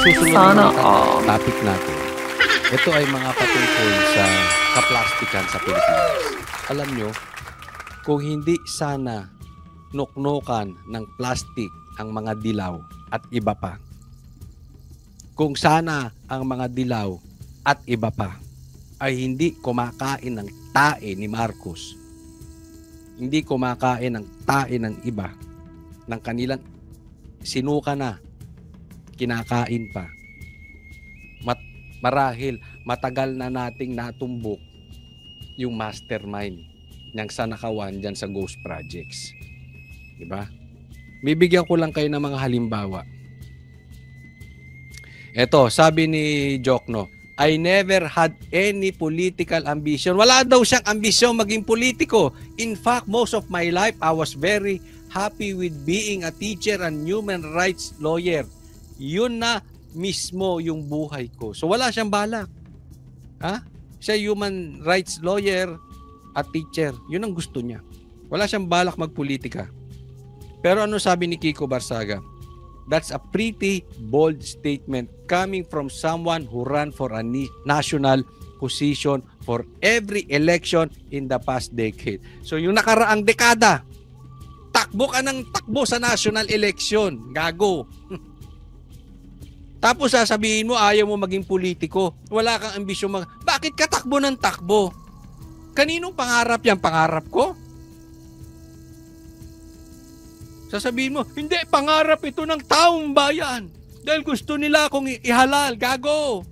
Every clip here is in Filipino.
susunod Sana na all. topic natin. Ito ay mga patungkol sa kaplastikan sa Pilipinas. Alam nyo, kung hindi sana nuknukan ng plastic ang mga dilaw at iba pa. Kung sana ang mga dilaw at iba pa ay hindi kumakain ng tae ni Marcos, hindi kumakain ng tae ng iba, ng kanilang sinuka na, kinakain pa. Marahil matagal na nating natumbok yung mastermind ng sanakawan dyan sa Ghost Projects. Diba? Bibigyan ko lang kayo ng mga halimbawa. Eto, sabi ni Jokno, I never had any political ambition. Wala daw siyang ambisyon maging politiko. In fact, most of my life, I was very happy with being a teacher and human rights lawyer. Yun na mismo yung buhay ko. So wala siyang balak. Ha? Siya human rights lawyer at teacher. Yun ang gusto niya. Wala siyang balak magpolitika. Pero ano sabi ni Kiko Barsaga? That's a pretty bold statement coming from someone who ran for a national position for every election in the past decade. So yung nakaraang dekada, takbo ka ng takbo sa national election. Gago. Tapos sasabihin mo, ayaw mo maging politiko. Wala kang ambisyon Bakit ka takbo ng takbo? Kaninong pangarap yan? Pangarap ko? Sasabihin mo, hindi, pangarap ito ng taong bayan. Dahil gusto nila akong ihalal. Gago!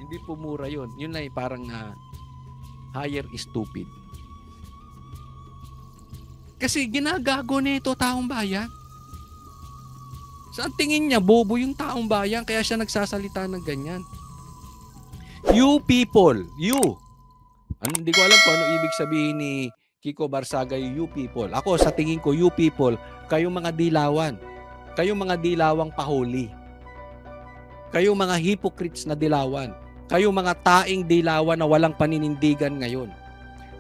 Hindi po mura yun. Yun ay parang higher is stupid. Kasi ginagago nito taong bayan. Sa tingin niya, bobo yung taong bayan, kaya siya nagsasalita ng ganyan. You people, you. Hindi ko alam kung ano ibig sabihin ni Kiko Barsaga, you people. Ako, sa tingin ko, you people, kayong mga dilawan. Kayong mga dilawang pahuli. Kayong mga hypocrites na dilawan. Kayong mga taing dilawan na walang paninindigan ngayon.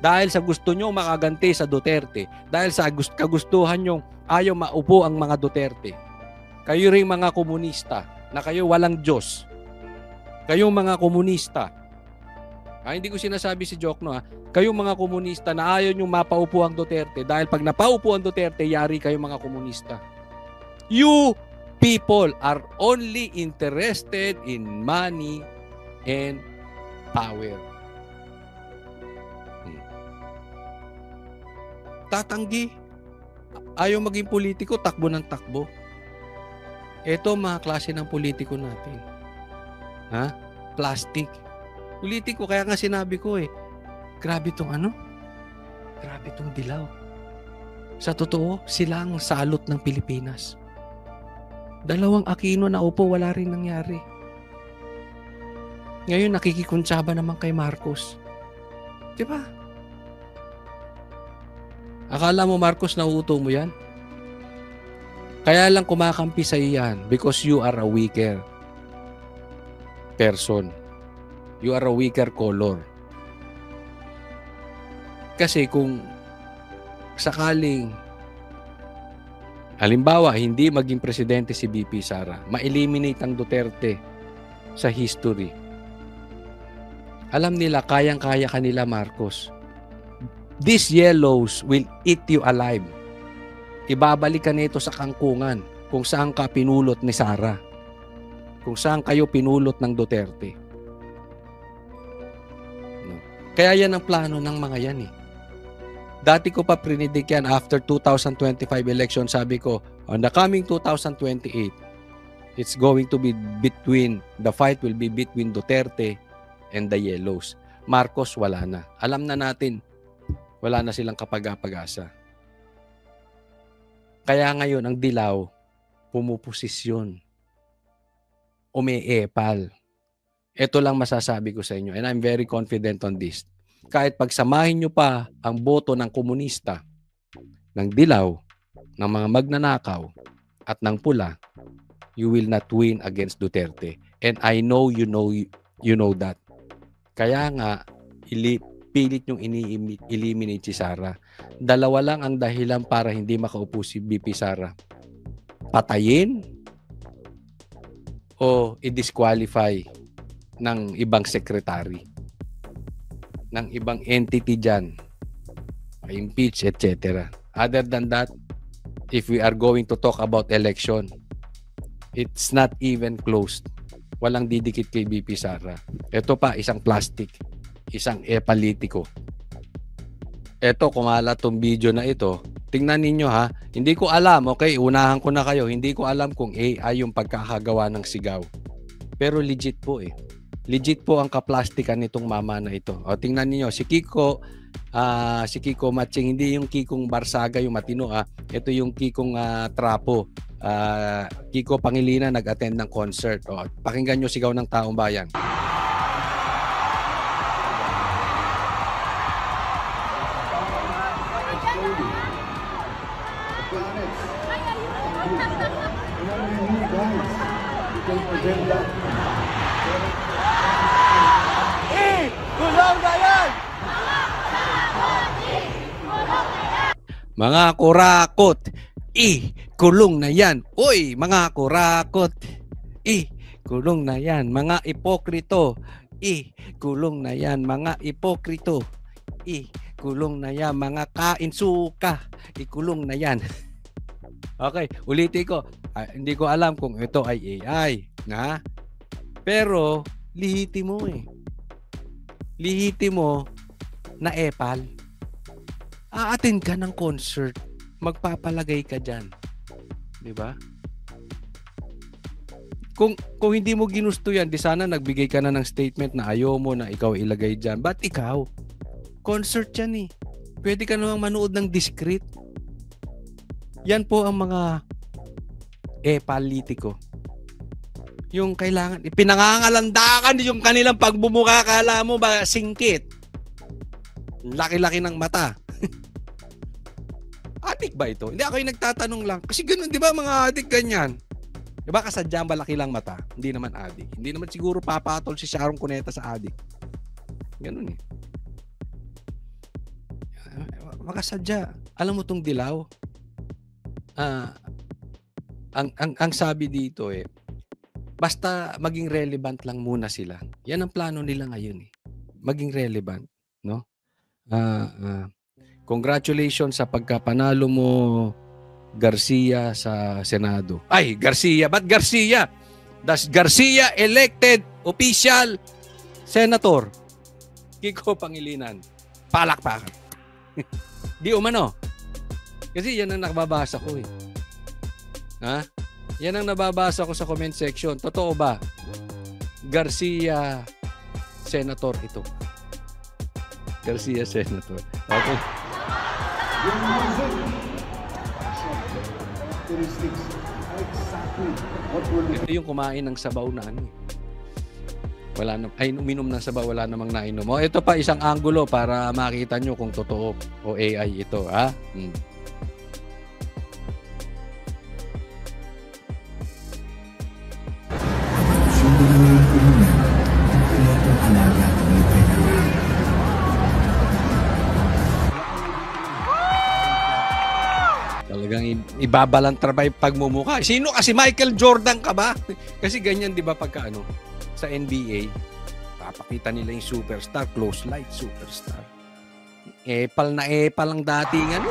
Dahil sa gusto nyo makaganti sa Duterte. Dahil sa kagustuhan nyo ayaw maupo ang mga Duterte. Kayo ring mga komunista na kayo walang Diyos. Kayong mga komunista. Hindi ko sinasabi si Jokno Kayong mga komunista na ayaw nyo mapaupo ang Duterte dahil pag napaupo ang Duterte, yari kayong mga komunista. You people are only interested in money and power. Tatanggi. Ayaw maging politiko, takbo ng takbo. Ito mga klase ng politiko natin. Plastic. Politiko, kaya nga sinabi ko grabe tong grabe tong dilaw. Sa totoo, sila ang salot ng Pilipinas. 2 Aquino na upo, wala rin nangyari. Ngayon nakikikuntsaba naman kay Marcos. Diba? Akala mo Marcos nauuto mo yan? Kaya lang kumakampi sa iyan because you are a weaker person. You are a weaker color. Kasi kung sakaling halimbawa hindi maging presidente si BP Sara, ma-eliminate ang Duterte sa history. Alam nila kayang-kaya kanila Marcos. These yellows will eat you alive. Ibabalik ka nito sa kangkungan kung saan ka pinulot ni Sara. Kung saan kayo pinulot ng Duterte. Kaya yan ang plano ng mga yan Dati ko pa prinidik yan after 2025 election. Sabi ko, on the coming 2028, it's going to be the fight will be between Duterte and the yellows. Marcos, wala na. Alam na natin, wala na silang kapag-apag-asa. Kaya ngayon, ang dilaw, pumuposisyon. Umeepal. Ito lang masasabi ko sa inyo, and I'm very confident on this. Kahit pagsamahin nyo pa ang boto ng komunista, ng dilaw, ng mga magnanakaw, at ng pula, you will not win against Duterte. And I know you know that. Kaya nga, pilit yung eliminate si Sara. 2 lang ang dahilan para hindi makaupo si BP Sara. Patayin o i-disqualify ng ibang secretary, ng ibang entity dyan, impeach, etc. Other than that, if we are going to talk about election, it's not even closed. Walang didikit kay BP Sara. Ito pa, isang plastic, isang epalitiko. Ito, kumalat tong video na ito. Tingnan ninyo ha. Hindi ko alam, okay, unahan ko na kayo. Hindi ko alam kung AI yung pagkakagawa ng sigaw. Pero legit po eh. Legit po ang kaplastikan nitong mama na ito. O, tingnan niyo si Kiko Matching, hindi yung Kikong Barsaga yung matino ha. Ito yung Kikong Trapo. Kiko Pangilinan nag-attend ng concert. O, pakinggan nyo sigaw ng taong bayan. Kulong na yan! Mga kurakot, kulong na yan. Uy, mga kurakot, kulong na yan. Mga ipokrito, kulong na yan. Mga ipokrito, kulong na yan. Mga kainsuka, ikulong na yan. Okay, ulitin ko. Hindi ko alam kung ito ay AI, na? Pero lihiti mo eh. Lihiti mo na epal. A-attend ka ng concert, magpapalagay ka diyan. 'Di ba? Kung hindi mo ginusto 'yan, di sana nagbigay ka na ng statement na ayaw mo na ikaw ilagay diyan. Ba't ikaw? Concert 'yan eh. Pwede ka namang manood ng discreet. Yan po ang mga epalitiko. Yung kailangan, pinangangalandakan yung kanilang pagbumuka, kala mo ba singkit? Laki-laki ng mata. Adik ba ito? Hindi, ako yung nagtatanong lang. Kasi ganun, di ba mga adik ganyan? Di ba kasadyang malaki lang mata? Hindi naman adik. Hindi naman siguro papatol si Sharon Cuneta sa adik. Ganun eh. Makasadya. Alam mo tong dilaw? Ang sabi dito eh, basta maging relevant lang muna sila. Yan ang plano nila ngayon eh. Maging relevant, no? Congratulations sa pagkapanalo mo, Garcia, sa Senado. Ay, Garcia. Ba't Garcia? Das Garcia elected official senator. Kiko Pangilinan. Palakpakan. Di umano. Kasi yan ang nakababasa ko eh. Ha? Yan ang nababasa ko sa comment section. Totoo ba? Garcia Senator ito. Garcia Senator. Okay. Ito yung kumain ng sabaw na ano. Wala na, ay uminom ng sabaw, wala namang nainom. O, ito pa isang anggulo para makita nyo kung totoo o AI ito. Ha? Talagang ibabalantra ba yung pagmumukha? Sino kasi? Michael Jordan ka ba? Kasi ganyan, di ba, pagka ano, sa NBA, papakita nila yung superstar, close light superstar. Epal na epal ang dating ano.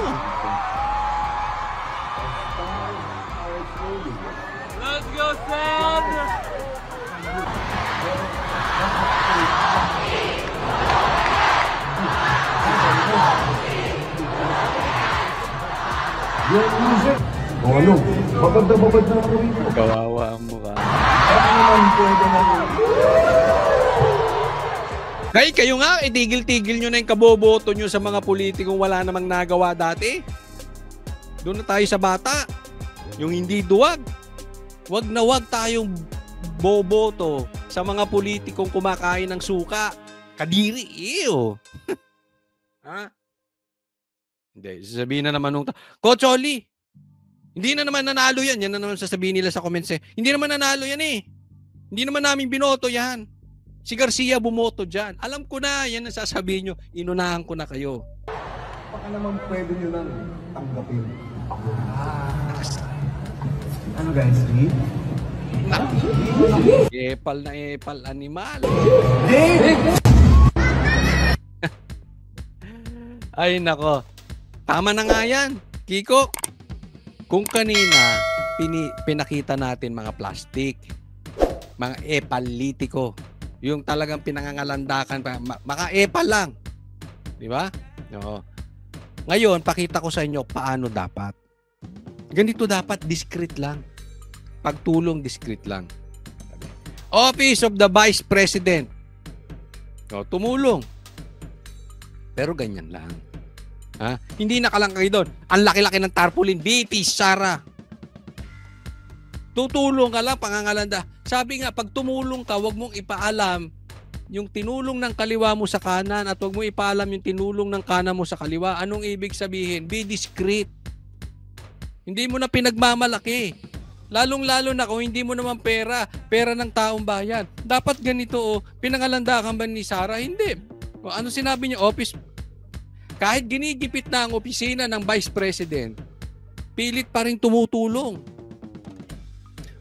Let's go, Sam! O ano, babad na ako rito. Kawawa ang mukha. Ano naman pwede na Kayo nga, itigil-tigil nyo na yung kaboboto nyo sa mga politikong wala namang nagawa dati. Doon na tayo sa bata. Yung hindi duwag. Wag na wag tayong boboto sa mga politikong kumakain ng suka. Kadiri, iyo. Ha? Hindi, sasabihin na naman nung Coach Oli, hindi na naman nanalo yan. Yan na naman sasabihin nila sa comments eh. Hindi naman nanalo yan eh. Hindi naman namin binoto yan. Si Garcia bumoto dyan. Alam ko na, yan ang sasabihin nyo. Inunahan ko na kayo. Baka naman pwede nyo nang tanggapin ako. Ano guys, read? Epal na epal, animal. Ay, nako. Tama na nga yan, Kiko. Kung kanina, pinakita natin mga plastic, mga epalitiko, yung talagang pinangangalandakan, maka-epal lang. Di ba? No. Ngayon, pakita ko sa inyo paano dapat. Ganito dapat, discreet lang. Pagtulong, discreet lang. Office of the Vice President. O, tumulong. Pero ganyan lang. Ha? Hindi nakalangkay doon. Ang laki-laki ng tarpaulin. BP, Sara. Tutulong ka lang, pangangalanda. Sabi nga, pag tumulong ka, wag mong ipaalam yung tinulong ng kaliwa mo sa kanan at wag mong ipaalam yung tinulong ng kanan mo sa kaliwa. Anong ibig sabihin? Be discreet. Hindi mo na pinagmamalaki. Lalong-lalo na kung hindi mo naman pera ng taong bayan. Dapat ganito, pinangalandakan ba ni Sara? Hindi. O, ano sinabi niya? Office. Kahit ginigipit na ang opisina ng Vice President, pilit pa rin tumutulong.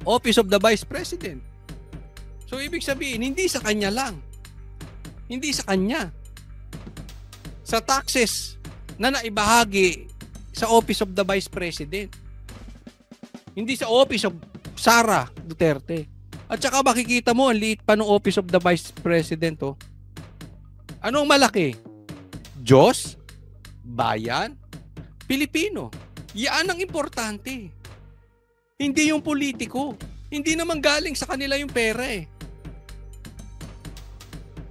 Office of the Vice President. So, ibig sabihin, hindi sa kanya lang. Hindi sa kanya. Sa taxes na naibahagi sa Office of the Vice President. Hindi sa Office of Sara Duterte. At saka makikita mo, ang liit pa ng Office of the Vice President. Oh. Anong malaki? Diyos? Bayan? Pilipino? Yan ang importante. Hindi yung politiko. Hindi naman galing sa kanila yung pera eh.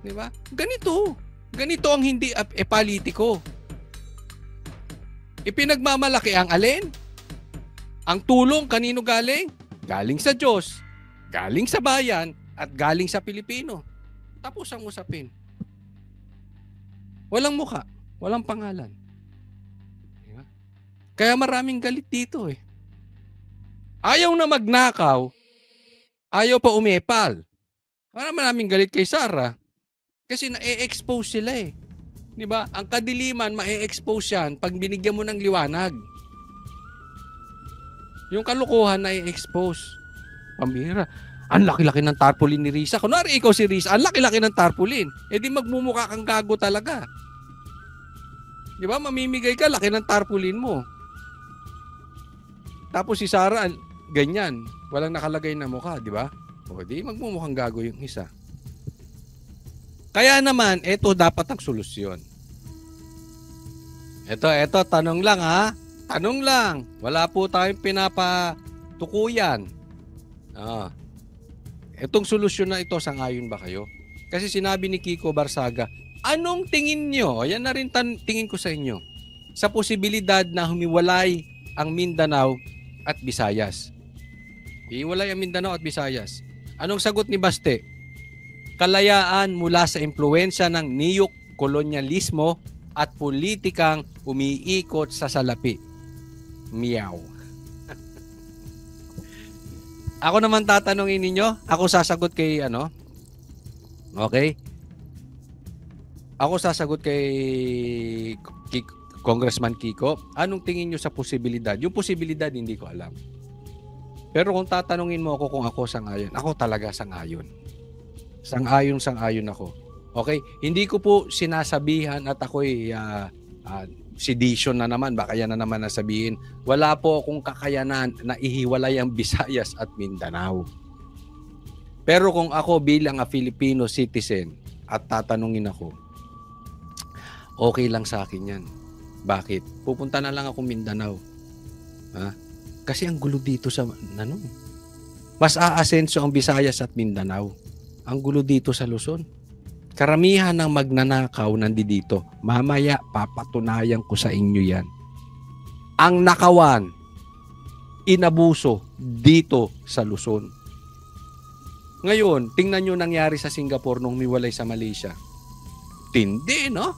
Di ba? Ganito. Ganito ang hindi politiko. Ipinagmamalaki ang alin? Ang tulong kanino galing? Galing sa Diyos, galing sa bayan, at galing sa Pilipino. Tapos ang usapin. Walang muka, walang pangalan. Diba? Kaya maraming galit dito eh. Ayaw na magnakaw, ayaw pa umepal. Maraming galit kay Sara kasi na-expose sila eh. Diba? Ang kadiliman, ma-expose yan pag binigyan mo ng liwanag. Yung kalukuhan na i-expose. Pambira. Ang laki-laki ng tarpaulin ni Risa. Kunwari ikaw si Risa, ang laki-laki ng tarpaulin. Eh di magmumukha kang gago talaga. Di ba? Mamimigay ka, laki ng tarpaulin mo. Tapos si Sara, ganyan. Walang nakalagay na mukha, di ba? O di magmumukhang gago yung isa. Kaya naman, ito dapat ang solusyon. Ito, tanong lang ha. Tanong lang. Wala po tayong pinapatukuyan. Itong solusyon na ito, sangayon ba kayo? Kasi sinabi ni Kiko Barsaga, anong tingin nyo? Ayan na rin tingin ko sa inyo. Sa posibilidad na humiwalay ang Mindanao at Visayas. Hiwalay ang Mindanao at Visayas. Anong sagot ni Baste? Kalayaan mula sa impluwensya ng neo-kolonyalismo at politikang umiikot sa salapi. Meow. Ako naman tatanungin ninyo. Ako sasagot kay Okay? Ako sasagot kay Congressman Kiko. Anong tingin nyo sa posibilidad? Yung posibilidad, hindi ko alam. Pero kung tatanungin mo ako kung ako sangayon, ako talaga sangayon. Sangayon ako. Okay? Hindi ko po sinasabihan at ako'y sedition na naman, baka yan na naman nasabihin. Wala po akong kakayanan na ihiwalay ang Visayas at Mindanao. Pero kung ako bilang Filipino citizen at tatanungin ako, okay lang sa akin yan. Bakit? Pupunta na lang ako Mindanao. Ha? Kasi ang gulo dito sa mas aasenso ang Visayas at Mindanao. Ang gulo dito sa Luzon. Karamihan ng magnanakaw nandito. Mamaya, papatunayan ko sa inyo yan. Ang nakawan, inabuso dito sa Luzon. Ngayon, tingnan nyo nangyari sa Singapore nung miwalay sa Malaysia. Tindi, no?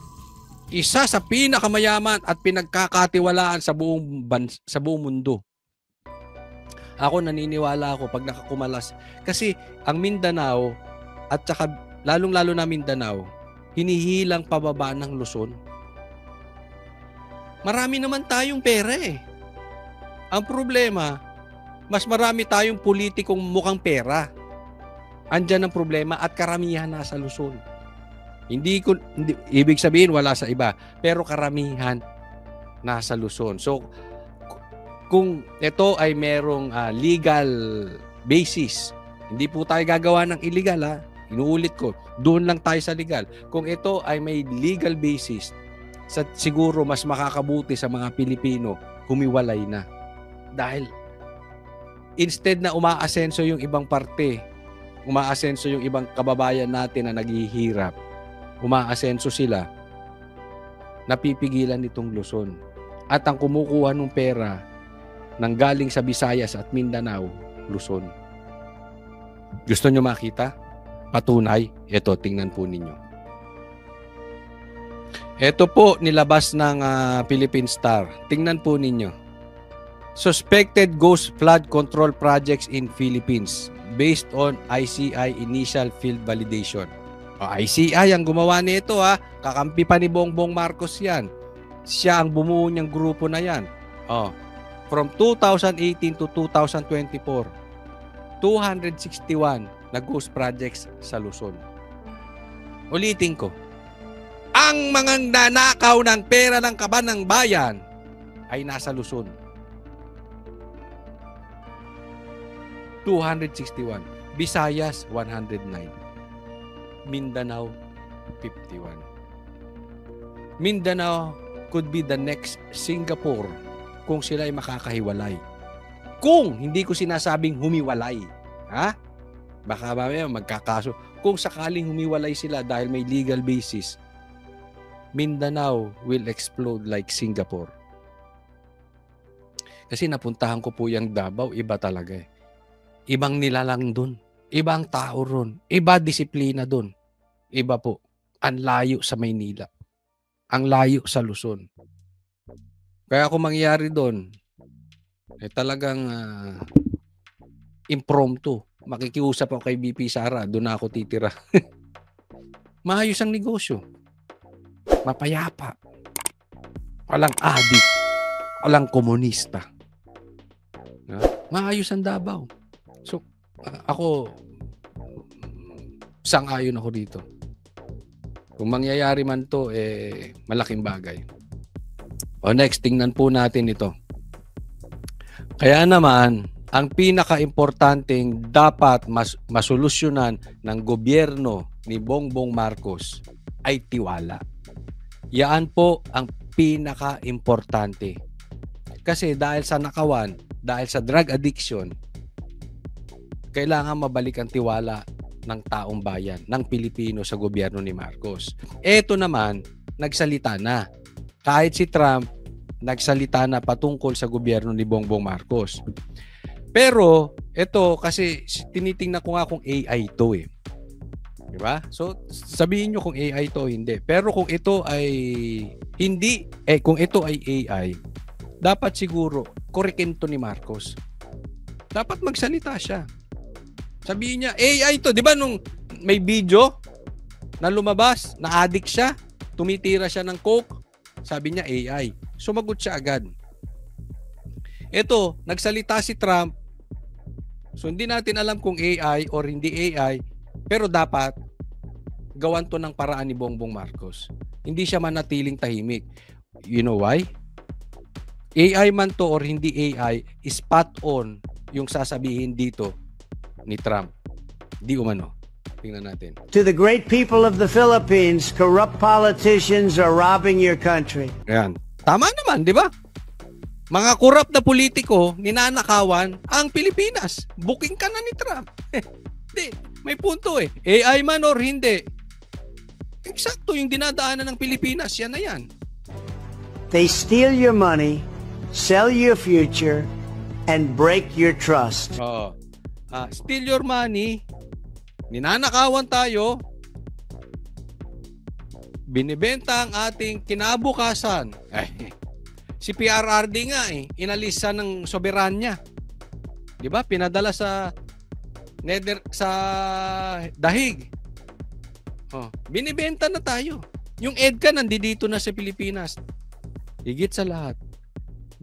Isa sa pinakamayaman at pinagkakatiwalaan sa buong mundo. Ako naniniwala ako pag nakakumalas. Kasi ang Mindanao at saka lalong-lalo na Mindanao, hinihilang pababa ng Luzon. Marami naman tayong pera eh. Ang problema, Mas marami tayong politikong mukhang pera. Andyan ang problema at karamihan nasa Luzon. Hindi, ibig sabihin wala sa iba, pero karamihan nasa Luzon. So, kung ito ay merong legal basis, hindi po tayo gagawa ng illegal ha. Inuulit ko, doon lang tayo sa legal. Kung ito ay may legal basis, siguro mas makakabuti sa mga Pilipino, humiwalay na. Dahil instead na umaasenso yung ibang parte, umaasenso yung ibang kababayan natin na naghihirap, umaasenso sila, napipigilan nitong Luzon. At ang kumukuha ng pera nang galing sa Visayas at Mindanao, Luzon. Gusto nyo makita? Patunay? Ito, tingnan po ninyo. Ito po, nilabas ng Philippine Star. Tingnan po ninyo. Suspected ghost flood control projects in Philippines based on ICI initial field validation. ICI ang gumawa nito ha. Kakampi pa ni Bongbong Marcos yan. Siya ang bumuo niyang grupo na yan. From 2018 to 2024, 261 na ghost projects sa Luzon. Ulitin ko. Ang mga nanakaw ng pera ng kaban ng bayan ay nasa Luzon. 261. Visayas, 109. Mindanao, 51. Mindanao could be the next Singapore kung sila ay makakahiwalay. Kung hindi ko sinasabing humiwalay. Ha? Baka mamaya magkakaso. Kung sakaling humiwalay sila dahil may legal basis, Mindanao will explode like Singapore. Kasi napuntahan ko po yung Davao, iba talaga eh. Ibang nilalang dun. Ibang tao ron. Iba disiplina dun. Iba po. Ang layo sa Maynila. Ang layo sa Luzon. Kaya kung mangyayari dun, talagang impromptu. Makikiusap ako kay BP Sara, doon na ako titira. Maayos ang negosyo. Mapayapa. Walang adik. Walang komunista. Maayos ang Davao. So, ako, sang-ayon ako dito. Kung mangyayari man to, malaking bagay. Next, tingnan po natin ito. Kaya naman, ang pinaka-importanting dapat masolusyonan ng gobyerno ni Bongbong Marcos ay tiwala. Yan po ang pinaka-importante. Kasi dahil sa nakawan, dahil sa drug addiction, kailangan mabalik ang tiwala ng taong bayan, ng Pilipino sa gobyerno ni Marcos. Eto naman, nagsalita na. Kahit si Trump, nagsalita na patungkol sa gobyerno ni Bongbong Marcos. Pero, ito, kasi tinitingnan ko nga kung AI to eh. Diba? So, sabihin nyo kung AI to o hindi. Pero kung ito ay hindi, kung ito ay AI, dapat siguro, korekin to ni Marcos. Dapat magsalita siya. Sabihin niya, AI to. Diba nung may video na lumabas, na-addict siya, tumitira siya ng coke, sabi niya AI. Sumagot siya agad. Ito, nagsalita si Trump. So, hindi natin alam kung AI or hindi AI, pero dapat gawan to ng paraan ni Bongbong Marcos. Hindi siya manatiling tahimik. You know why? AI man to or hindi AI, spot on yung sasabihin dito ni Trump. Di umano. Tingnan natin. To the great people of the Philippines, corrupt politicians are robbing your country. Ayan. Tama naman, di ba? Mga korap na politiko, ninanakawan ang Pilipinas. Booking ka na ni Trump. Di, may punto eh. AI man or hindi. Eksakto yung dinadaanan ng Pilipinas. Yan na yan. They steal your money, sell your future, and break your trust. Steal your money, ninanakawan tayo, binibenta ang ating kinabukasan. Si PRRD nga inalis sa ng soberanya. 'Di ba? Pinadala sa dahig. Binibenta na tayo. Yung EDCA nandito na sa Pilipinas. Higit sa lahat,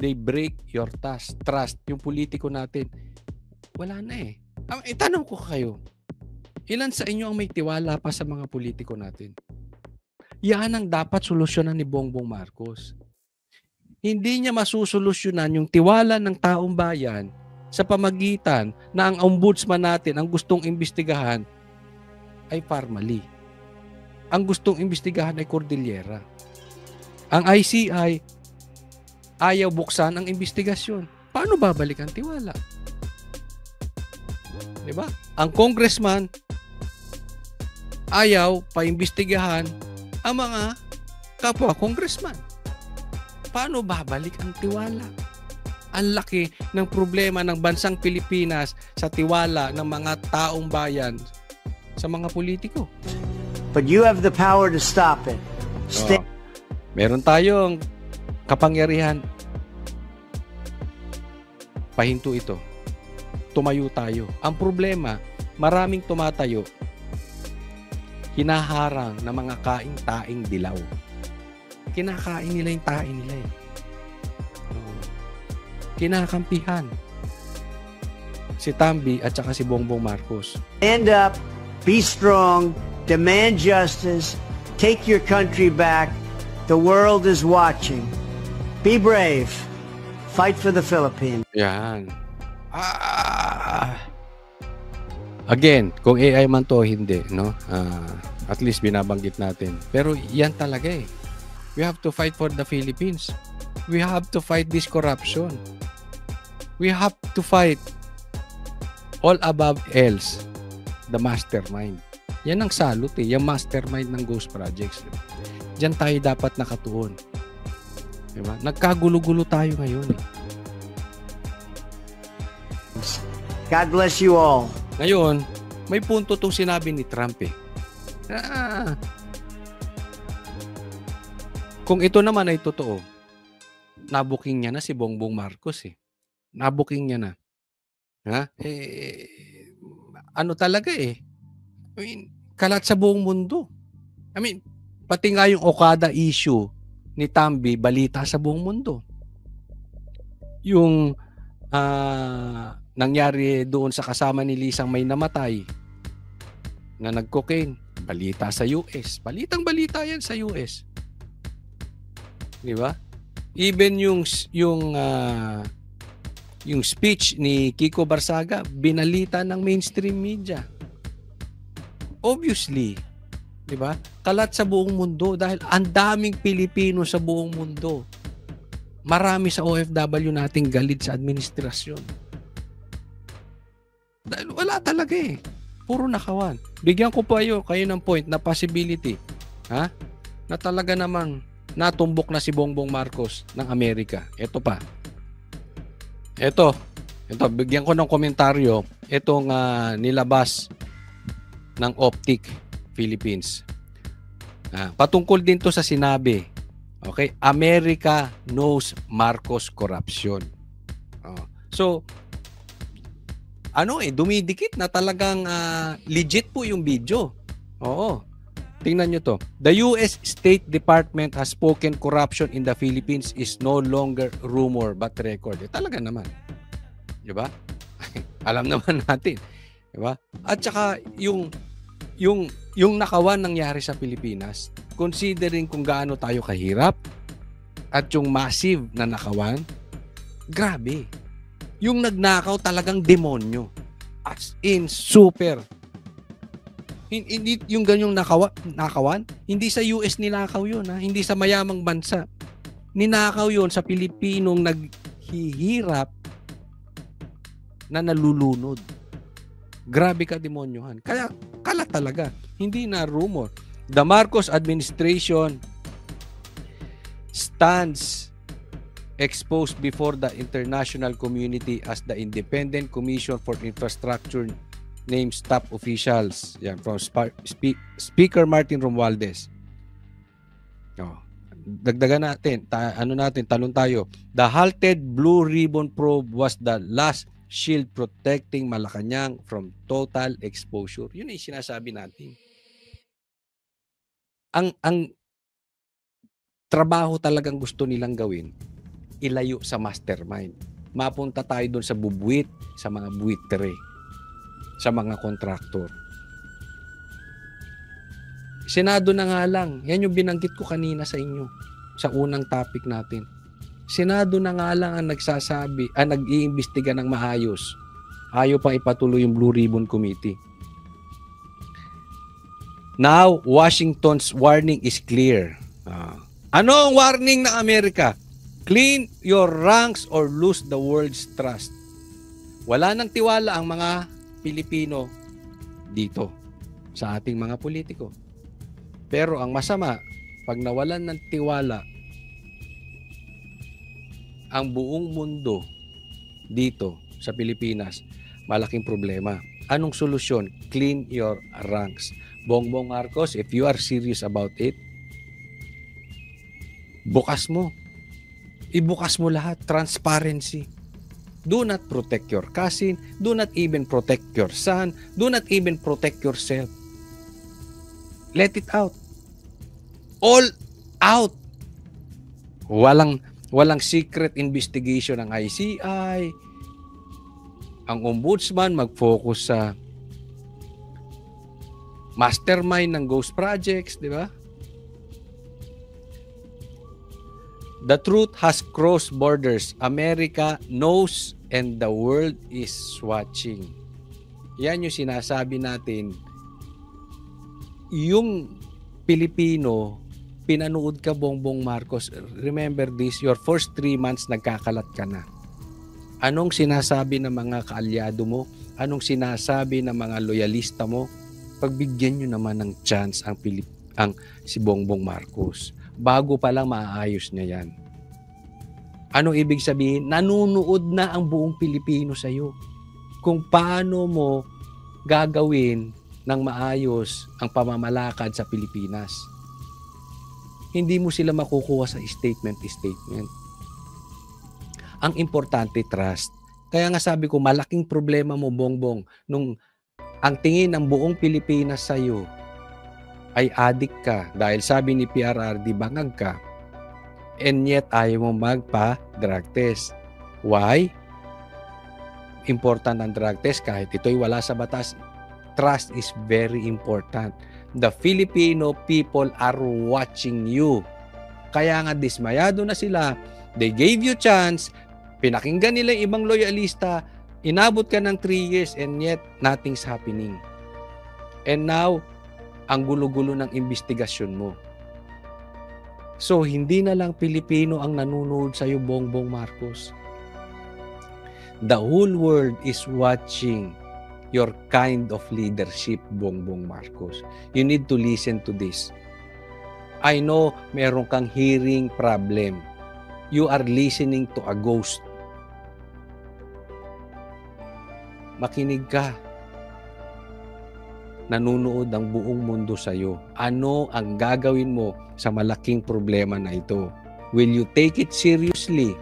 They break your trust. Yung politiko natin, wala na eh. Itanong ko kayo, ilan sa inyo ang may tiwala pa sa mga politiko natin? Yan ang dapat solusyonan ni Bongbong Marcos. Hindi niya masusolusyonan yung tiwala ng taong bayan sa pamagitan na ang ombudsman natin ang gustong imbestigahan ay Parmali. Ang gustong imbestigahan ay Cordillera. Ang ICI ayaw buksan ang imbestigasyon. Paano babalik ang tiwala? Diba? Ang congressman ayaw paimbestigahan ang mga kapwa congressman. Paano babalik ang tiwala? Ang laki ng problema ng bansang Pilipinas sa tiwala ng mga taong bayan sa mga politiko. But you have the power to stop it. Meron tayong kapangyarihan. Pahinto ito. Tumayo tayo. Ang problema, maraming tumatayo. Hinaharang ng mga kaing-taing dilaw. Kinakain nila yung taing nila eh. Kinakampihan si Tambi at saka si Bongbong Marcos. Stand up, be strong, demand justice, take your country back. The world is watching. Be brave. Fight for the Philippines. Yan. Again, kung AI man to, hindi, no? At least binabanggit natin. Pero yan talaga eh. We have to fight for the Philippines. We have to fight this corruption. We have to fight all above else, the mastermind. Yan ang salot eh, yung mastermind ng Ghost Projects. Diyan tayo dapat nakatuon. Diba? Nagkagulo-gulo tayo ngayon eh. God bless you all. Ngayon, may punto tong sinabi ni Trump eh. Kung ito naman ay totoo, nabuking niya na si Bongbong Marcos eh. Nabuking niya na. Ha? Ano talaga eh. I mean, kalat sa buong mundo. I mean, pati nga yung Okada issue ni Tambi, balita sa buong mundo. Yung nangyari doon sa kasama ni Lisang may namatay na nag-cocaine, balita sa US. Balitang-balita yan sa US. Di ba? Even yung speech ni Kiko Barsaga, binalita ng mainstream media. Obviously, di ba? Kalat sa buong mundo dahil ang daming Pilipino sa buong mundo. Marami sa OFW nating galit sa administrasyon. Dahil wala talaga eh. Puro nakawan. Bigyan ko pa kayo ng point na possibility. Ha? Na talaga naman natumbok na si Bongbong Marcos ng Amerika. Ito pa. Ito, bigyan ko ng komentaryo. Itong nilabas ng Optic Philippines. Patungkol din to sa sinabi. Okay? America knows Marcos corruption. So, dumidikit na talagang legit po yung video. Oo. Tingnan nyo to. The US State Department has spoken corruption in the Philippines is no longer rumor but record. Talaga naman. Diba? Alam naman natin. Diba? At saka yung nakawan nangyari sa Pilipinas, considering kung gaano tayo kahirap at yung massive na nakawan, grabe. Yung nagnakaw talagang demonyo. As in, super. Hindi yung ganyong nakawan, hindi sa US ninakaw yun. Ha? Hindi sa mayamang bansa. Ninakaw yun sa Pilipinong naghihirap na nalulunod. Grabe ka demonyohan. Kaya kala talaga. Hindi na rumor. The Marcos administration stands exposed before the international community as the Independent Commission for Infrastructure names top officials. Yan, from Speaker Martin Romualdez. Dagdagan natin, talon tayo. The halted Blue Ribbon probe was the last shield protecting Malacanang from total exposure. Yun ay sinasabi natin. Ang trabaho talagang gusto nilang gawin ilayo sa mastermind. Mapunta tayo doon sa bubuwit, sa mga buwitre, sa mga kontraktor. Senado na nga lang. Yan yung binanggit ko kanina sa inyo sa unang topic natin. Senado na nga lang ang nag-iimbestiga ng maayos. Ayaw pang ipatuloy yung Blue Ribbon Committee. Now, Washington's warning is clear. Ano ang warning ng Amerika? Clean your ranks or lose the world's trust. Wala nang tiwala ang mga Pilipino dito sa ating mga politiko. Pero ang masama, pag nawalan ng tiwala ang buong mundo dito sa Pilipinas, malaking problema. Anong solusyon? Clean your ranks. Bongbong Marcos, if you are serious about it, bukas mo. Ibukas mo lahat. Transparency. Do not protect your cousin. Do not even protect your son. Do not even protect yourself. Let it out. All out. Walang secret investigation ng ICI. Ang ombudsman mag-focus sa mastermind ng ghost projects, di ba? The truth has crossed borders. America knows and the world is watching. Yan yung sinasabi natin. Yung Pilipino, pinanood ka Bongbong Marcos. Remember this, your first 3 months nagkakalat ka na. Anong sinasabi ng mga kaalyado mo? Anong sinasabi ng mga loyalista mo? Pagbigyan nyo naman ng chance ang si Bongbong Marcos. Bago pa lang maayos niya yan. Anong ibig sabihin? Nanunood na ang buong Pilipino sa iyo. Kung paano mo gagawin ng maayos ang pamamalakad sa Pilipinas. Hindi mo sila makukuha sa statement. Ang importante, trust. Kaya nga sabi ko, malaking problema mo, Bongbong, nung ang tingin ng buong Pilipinas sa iyo ay addict ka. Dahil sabi ni PRRD, bangag ka. And yet, ayaw mo magpa-drug test. Why? Important ang drug test kahit ito'y wala sa batas. Trust is very important. The Filipino people are watching you. Kaya nga dismayado na sila. They gave you chance. Pinakinggan nila yung ibang loyalista. Inabot ka ng 3 years and yet nothing's happening. And now, ang gulo-gulo ng investigasyon mo. So, hindi na lang Pilipino ang nanonood sa iyo, Bongbong Marcos. The whole world is watching your kind of leadership, Bongbong Marcos. You need to listen to this. I know meron kang hearing problem. You are listening to a ghost. Makinig ka. Nanunood ang buong mundo sa iyo. Ano ang gagawin mo sa malaking problema na ito? Will you take it seriously?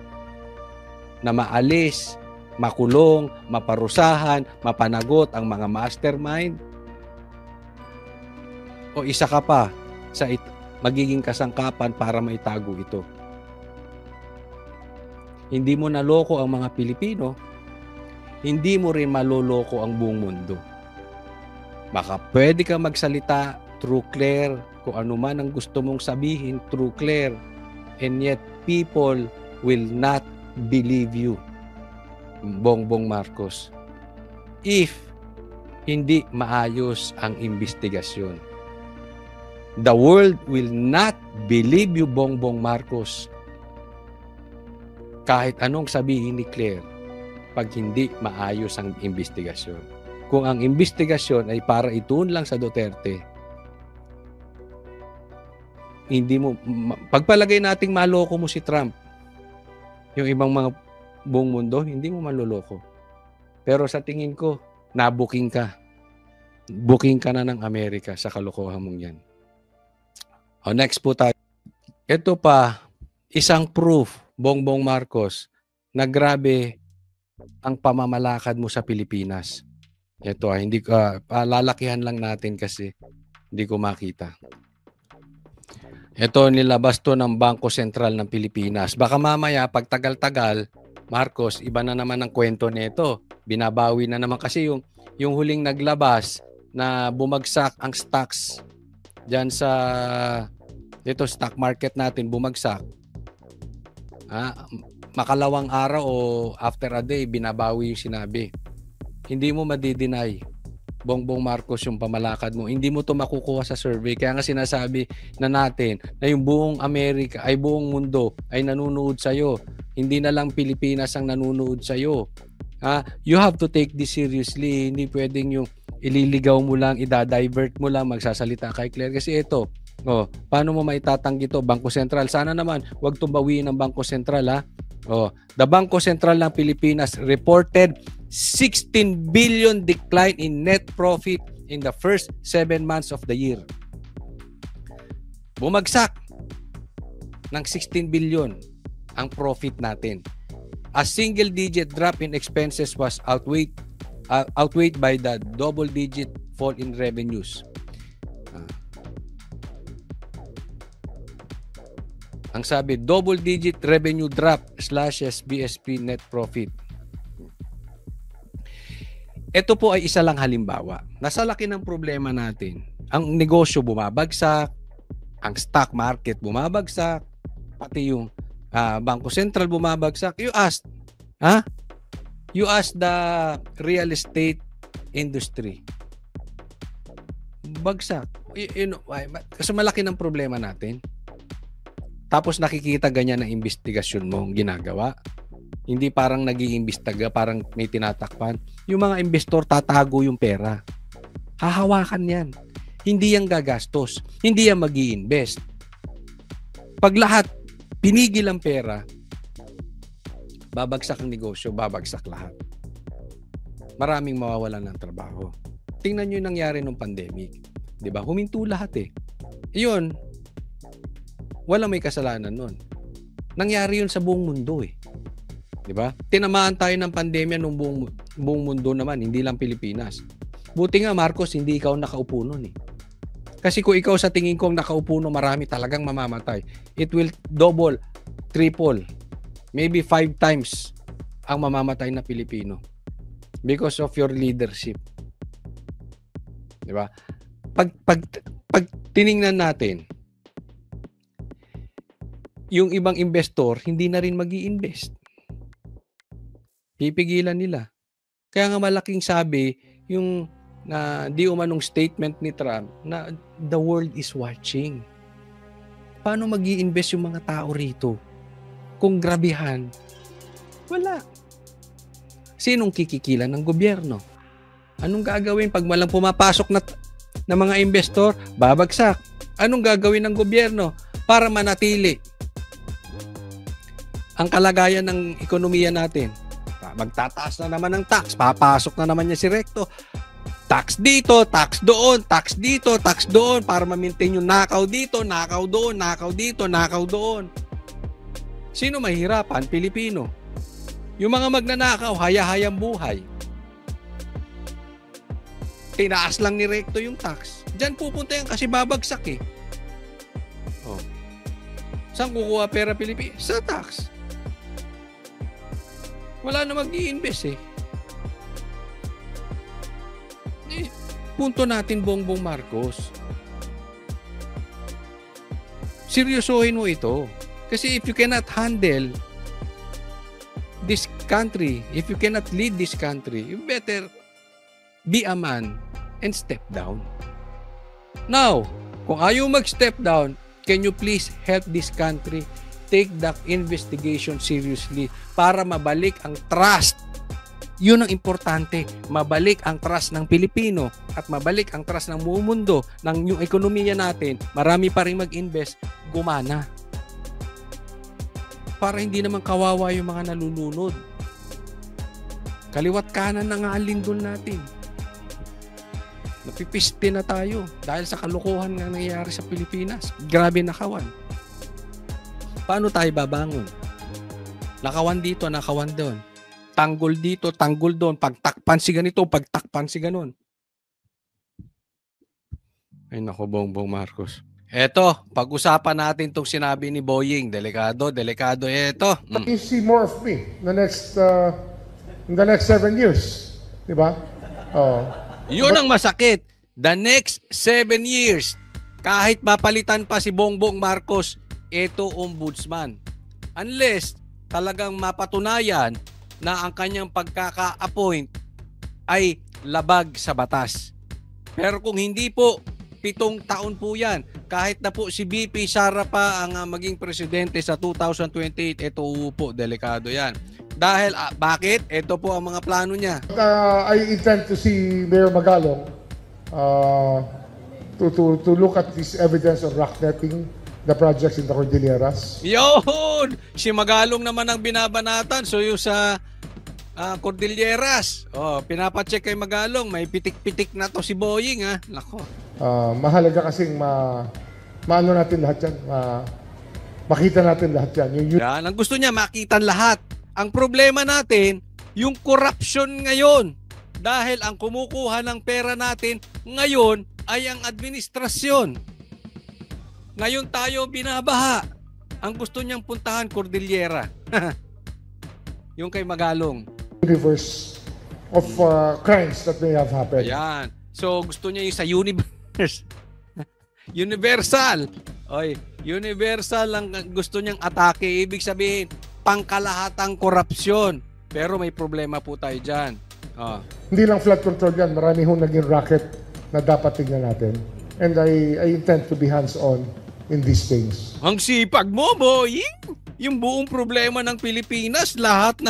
Na maalis, makulong, maparusahan, mapanagot ang mga mastermind? O isa ka pa sa magiging kasangkapan para maitago ito? Hindi mo naloko ang mga Pilipino, hindi mo rin maloloko ang buong mundo. Baka pwede ka magsalita through clear, kung ano man ang gusto mong sabihin through clear, and yet people will not believe you, Bongbong Marcos, if hindi maayos ang investigasyon. The world will not believe you, Bongbong Marcos, kahit anong sabihin ni Claire, pag hindi maayos ang investigasyon. Kung ang investigasyon ay para ituon lang sa Duterte, hindi mo, pagpalagay nating maloko mo si Trump, yung ibang mga buong mundo, hindi mo maloloko. Pero sa tingin ko, nabuking ka. Booking ka na ng Amerika sa kalokohan mong yan. O, next po tayo. Ito pa, isang proof, Bongbong Marcos, na grabe ang pamamalakad mo sa Pilipinas. Ito, hindi ko, lalakihan lang natin kasi hindi ko makita. Ito nilabas to ng Bangko Sentral ng Pilipinas. Baka mamaya pag tagal-tagal, Marcos, iba na naman ang kwento nito. Binabawi na naman kasi yung huling naglabas na bumagsak ang stocks diyan sa dito stock market natin bumagsak. Makalawang araw o after a day binabawi yung sinabi. Hindi mo madi-deny, Bongbong Marcos, yung pamalakad mo. Hindi mo to makukuha sa survey. Kaya nga sinasabi na natin na yung buong Amerika ay buong mundo ay nanunood sa'yo. Hindi na lang Pilipinas ang nanunood sa'yo. You have to take this seriously. Hindi pwedeng yung ililigaw mo lang, idadivert mo lang, magsasalita kay Claire. Kasi ito, paano mo maitatanggi to? Bangko Sentral. Sana naman, wag tumbawiin ng Bangko Sentral, ha? The Bangko Sentral ng Pilipinas reported 16 billion decline in net profit in the first 7 months of the year. Bumagsak ng 16 billion ang profit natin. A single-digit drop in expenses was outweighed by the double-digit fall in revenues. Ang sabi, double-digit revenue drop slashes BSP net profit. Ito po ay isa lang halimbawa. Nasa laki ng problema natin. Ang negosyo bumabagsak, ang stock market bumabagsak, pati yung Bangko Sentral bumabagsak. You ask the real estate industry. Bagsak. Kasi malaki ng problema natin. Tapos nakikita ganyan ang investigasyon mo ginagawa. Hindi parang nag-iimbestiga, parang may tinatakpan. Yung mga investor tatago yung pera. Hahawakan yan. Hindi yan gagastos. Hindi yan mag-i-invest. Pag lahat pinigil ang pera, babagsak ang negosyo, babagsak lahat. Maraming mawawalan ng trabaho. Tingnan nyo yung nangyari nung pandemic. Diba? Huminto lahat eh. Iyon, walang may kasalanan nun. Nangyari yun sa buong mundo eh. Diba? Tinamaan tayo ng pandemya nung buong mundo naman, hindi lang Pilipinas. Buti nga, Marcos, hindi ikaw nakaupo nun eh. Kasi kung ikaw sa tingin ko nakaupo nun, marami talagang mamamatay. It will double, triple, maybe 5 times ang mamamatay na Pilipino because of your leadership. Diba? Pag tiningnan natin, yung ibang investor, hindi na rin mag-i-invest. Pipigilan nila. Kaya nga malaking sabi, yung di umanong statement ni Trump na the world is watching. Paano mag-i-invest yung mga tao rito? Kung grabihan, wala. Sinong kikikilan ng gobyerno? Anong gagawin pag walang pumapasok na mga investor? Babagsak. Anong gagawin ng gobyerno para manatili ang kalagayan ng ekonomiya natin? Magtataas na naman ng tax. Papasok na naman niya si Recto. Tax dito, tax doon, tax dito, tax doon para ma-maintain yung nakaw dito, nakaw doon, nakaw dito, nakaw doon. Sino mahihirapan? Pilipino. Yung mga magnanakaw, haya-hayang buhay. Tinaas lang ni Recto yung tax. Diyan pupunta yan kasi babagsak eh. Saan kukuha pera Pilipinas? Sa tax. Wala na mag-i-invest eh. Punto natin, Bongbong Marcos. Seryosohin mo ito. Kasi if you cannot handle this country, if you cannot lead this country, you better be a man and step down. Now, kung ayaw mag-step down, can you please help this country take the investigation seriously para mabalik ang trust. Yun ang importante. Mabalik ang trust ng Pilipino at mabalik ang trust ng buong mundo ng yung ekonomiya natin. Marami pa rin mag-invest, gumana. Para hindi naman kawawa yung mga nalulunod. Kaliwat kanan na nga ang lindol natin. Napipiste na tayo dahil sa kalokohan nga nangyayari sa Pilipinas. Grabe na kawan. Paano tayo babangon? Nakawan dito, nakawan doon. Tanggol dito, tanggol doon. Pagtakpan si ganito, pagtakpan si ganon. Ay nako, Bongbong Marcos. Eto, pag-usapan natin tong sinabi ni Boying. Delikado, delikado. Eto. You see more of me in the next 7 years. Diba? Oh. Yun ang masakit. The next 7 years, kahit mapalitan pa si Bongbong Marcos, ito ombudsman. Unless talagang mapatunayan na ang kanyang pagkaka-appoint ay labag sa batas. Pero kung hindi po, 7 taon po yan. Kahit na po si BP Sara pa ang maging presidente sa 2028, ito po, delikado yan. Dahil, bakit? Ito po ang mga plano niya. I intend to see Mayor Magalong to look at this evidence of rocknetting the projects in the Cordilleras. Yun! Si Magalong naman ang binabanatan. So yung sa Cordilleras, pinapacheck kay Magalong, may pitik-pitik na to si Boying, ha? Nako. Mahalaga kasing maano natin lahat yan. Makita natin lahat yan. Yan, ang gusto niya, makita lahat. Ang problema natin, yung corruption ngayon. Dahil ang kumukuha ng pera natin ngayon ay ang administrasyon. Ngayon tayo binabaha. Ang gusto niyang puntahan, Cordillera. Yung kay Magalong. Universe of crimes that may have happened. Ayan. So gusto niya yung sa universe. Universal. Oy, universal ang gusto niyang atake. Ibig sabihin, pangkalahatang korupsyon. Pero may problema po tayo dyan. Hindi lang flood control yan. Marami hong naging racket na dapat tingnan natin. And I intend to be hands-on in these things. Ang sipag mo, Boying. Yung buong problema ng Pilipinas, lahat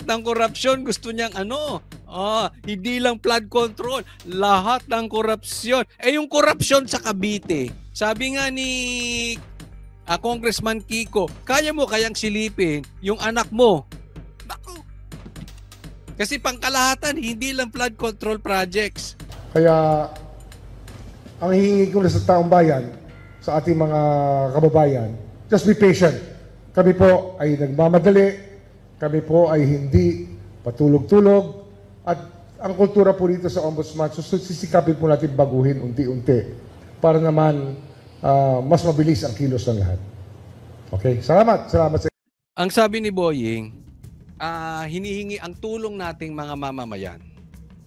ng korupsyon gusto niyang hindi lang flood control, lahat ng korupsyon. Yung korupsyon sa Cavite, sabi nga ni Congressman Kiko, kaya mo kayang silipin yung anak mo. Naku. Kasi pangkalahatan, hindi lang flood control projects. Kaya ang hihingi ko na sa taong bayan, sa ating mga kababayan, just be patient. Kami po ay nagmamadali, kami po ay hindi patulog-tulog, at ang kultura po dito sa Ombudsman, sisikapin po natin baguhin unti-unti para naman mas mabilis ang kilos ng lahat. Okay? Salamat sa Ang sabi ni Boying, hinihingi ang tulong nating mga mamamayan.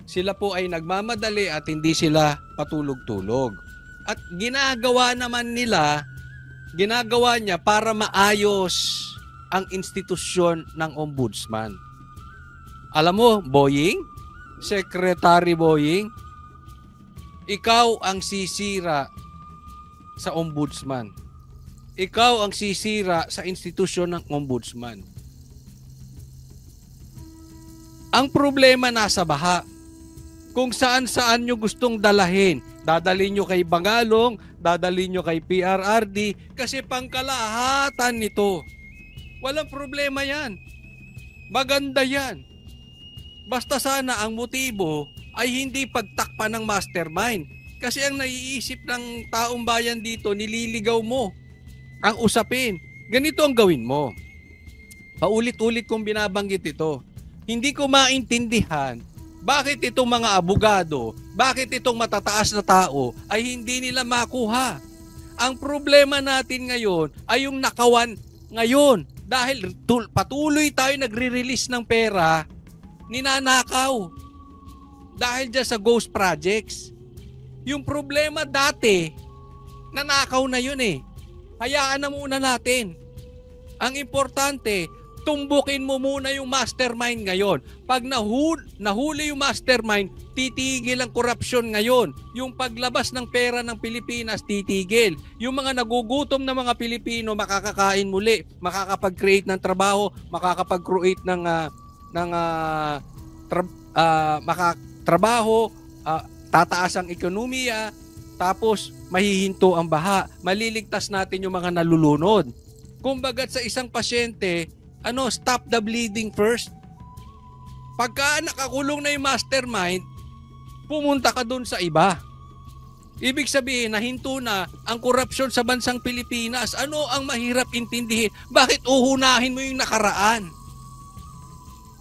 Sila po ay nagmamadali at hindi sila patulog-tulog. At ginagawa niya para maayos ang institusyon ng ombudsman. Alam mo, Boying, Secretary Boying, ikaw ang sisira sa ombudsman. Ikaw ang sisira sa institusyon ng ombudsman. Ang problema nasa baha. Kung saan-saan nyo gustong dalahin. Dadalhin nyo kay Bangalong, dadalhin nyo kay PRRD, kasi pangkalahatan nito. Walang problema yan. Maganda yan. Basta sana ang motibo ay hindi pagtakpan ng mastermind. Kasi ang naiisip ng taong bayan dito, nililigaw mo ang usapin. Ganito ang gawin mo. Paulit-ulit kong binabanggit ito. Hindi ko maintindihan bakit itong mga abogado, bakit itong matataas na tao ay hindi nila makuha. Ang problema natin ngayon ay yung nakawan ngayon. Dahil patuloy tayo nagre-release ng pera, ninanakaw. Dahil dyan sa ghost projects. Yung problema dati, nanakaw na yun eh. Hayaan na muna natin. Ang importante, tumbukin mo muna yung mastermind ngayon. Pag nahuli yung mastermind, titigil ang korupsyon ngayon. Yung paglabas ng pera ng Pilipinas, titigil. Yung mga nagugutom na mga Pilipino, makakakain muli, makakapag-create ng trabaho, makakapag-create ng makatrabaho, tataas ang ekonomiya, tapos mahihinto ang baha. Maliligtas natin yung mga nalulunod. Kumbagat sa isang pasyente, stop the bleeding first. Pagka nakakulong na yung mastermind, pumunta ka dun sa iba. Ibig sabihin, nahinto na ang korupsyon sa bansang Pilipinas. Ano ang mahirap intindihin? Bakit uhunahin mo yung nakaraan?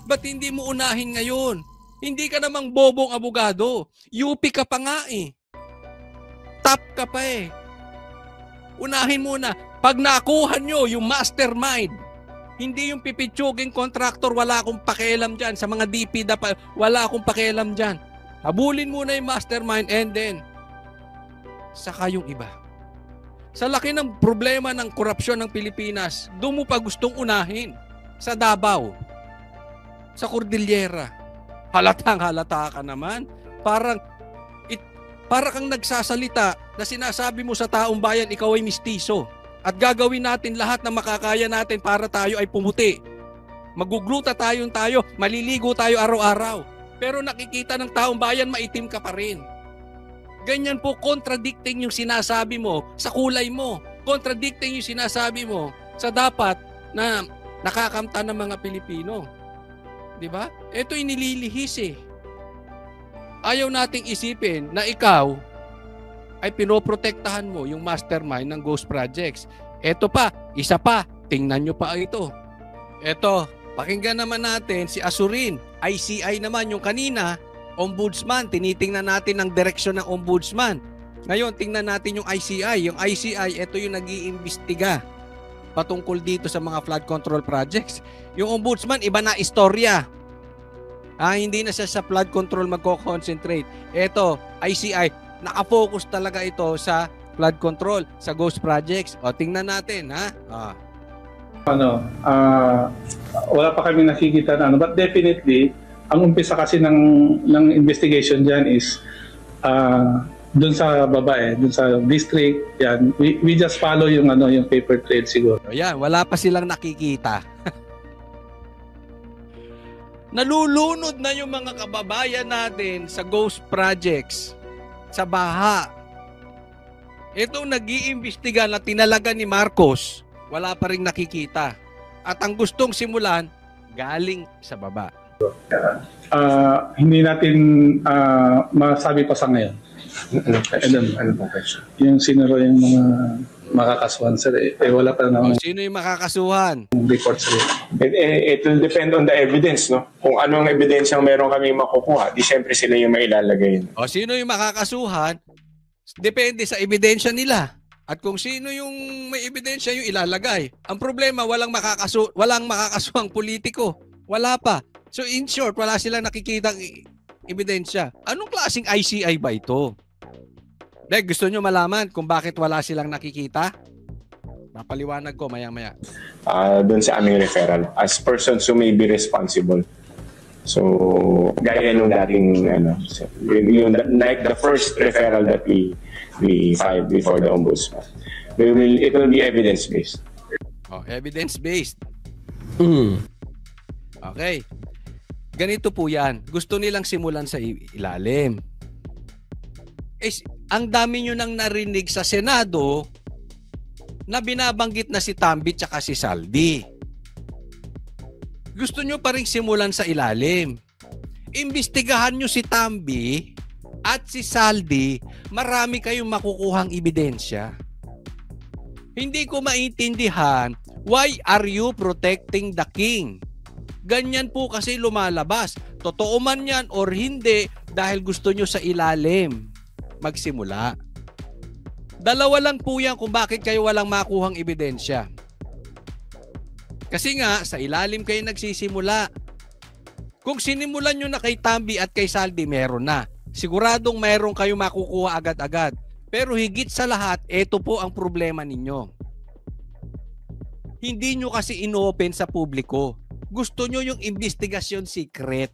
Ba't hindi mo unahin ngayon? Hindi ka namang bobong abogado. UP ka pa nga eh. top ka pa eh. Unahin muna. Pag nakuha nyo yung mastermind, hindi yung pipitsuging contractor, wala akong pakialam dyan. Sa mga DP, wala akong pakialam dyan. Habulin muna yung mastermind and then, saka yung iba. Sa laki ng problema ng korupsyon ng Pilipinas, doon mo pa gustong unahin. Sa Davao, sa Cordillera. Halata ka naman. Para kang nagsasalita na sinasabi mo sa taong bayan, ikaw ay mistiso. At gagawin natin lahat na makakaya natin para tayo ay pumuti. Magugluta tayo, maliligo tayo araw-araw. Pero nakikita ng taong bayan, maitim ka pa rin. Ganyan po, contradicting yung sinasabi mo sa kulay mo. Contradicting yung sinasabi mo sa dapat na nakakamta ng mga Pilipino. Diba? Ito inililihis eh. Ayaw nating isipin na ikaw ay pinoprotektahan mo yung mastermind ng ghost projects. Ito pa, isa pa, tingnan nyo pa ito. Ito, pakinggan naman natin si Azurin. ICI naman yung kanina, ombudsman. Tinitingnan natin ang direksyon ng ombudsman. Ngayon, tingnan natin yung ICI. Yung ICI, ito yung nag-iimbestiga patungkol dito sa mga flood control projects. Yung ombudsman, iba na istorya. Hindi na siya sa flood control magko-concentrate. Ito, ICI, nakafocus talaga ito sa flood control, sa ghost projects. O, tingnan natin, ha? Wala pa kami nakikita na but definitely, ang umpisa kasi ng investigation dyan is doon sa babae, doon sa district, yan. We just follow yung paper trail siguro. Ayan, wala pa silang nakikita. Nalulunod na yung mga kababayan natin sa ghost projects, sa baha. Itong nag-iimbestiga na tinalaga ni Marcos, wala pa rin nakikita. At ang gustong simulan, galing sa baba. Hindi natin masabi pa sa ngayon. Ano po question? Yung sinuro yung mga makakasuhan, sir, wala pa naman. Sino yung makakasuhan? Report, sir. It will depend on the evidence, no? Kung anong ebidensyang meron kami makukuha, di syempre sila yung mailalagay. Sino yung makakasuhan? Depende sa ebidensya nila. At kung sino yung may ebidensya yung ilalagay. Ang problema, walang makakasuhang politiko. Wala pa. So in short, wala silang nakikitang ebidensya. Anong klaseng ICI ba ito? Gusto nyo malaman kung bakit wala silang nakikita? Papaliwanag ko maya-maya. Doon sa aming referral as persons who may be responsible. So, gaya nung dating, like the first referral that we filed before the ombudsman. It will be evidence-based. Evidence-based. Okay. Ganito po yan. Gusto nilang simulan sa ilalim. Ang dami nyo nang narinig sa Senado na binabanggit na si Tambi tsaka si Saldi. Gusto nyo pa rin simulan sa ilalim. Imbestigahan nyo si Tambi at si Saldi, marami kayong makukuhang ebidensya. Hindi ko maintindihan, why are you protecting the king? Ganyan po kasi lumalabas. Totoo man yan or hindi dahil gusto nyo sa ilalim magsimula. Dalawa lang po yan kung bakit kayo walang makuhang ebidensya. Kasi nga, sa ilalim kayo nagsisimula. Kung sinimulan nyo na kay Tambi at kay Saldi, meron na. Siguradong meron kayo makukuha agad-agad. Pero higit sa lahat, ito po ang problema ninyo. Hindi nyo kasi inopen sa publiko. Gusto nyo yung investigasyon secret.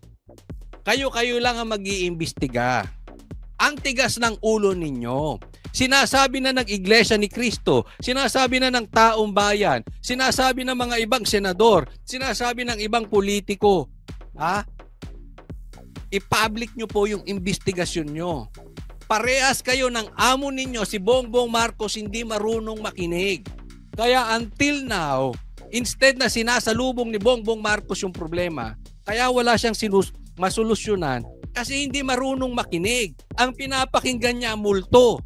Kayo-kayo lang ang mag-iimbestiga. Ang tigas ng ulo ninyo. Sinasabi na ng Iglesia ni Cristo, sinasabi na ng taong bayan, sinasabi ng mga ibang senador, sinasabi ng ibang politiko. I-public nyo po yung investigasyon nyo. Parehas kayo ng amo ninyo, si Bongbong Marcos, hindi marunong makinig. Kaya until now, instead na sinasalubong ni Bongbong Marcos yung problema, kaya wala siyang masolusyonan kasi hindi marunong makinig. Ang pinapakinggan niya multo.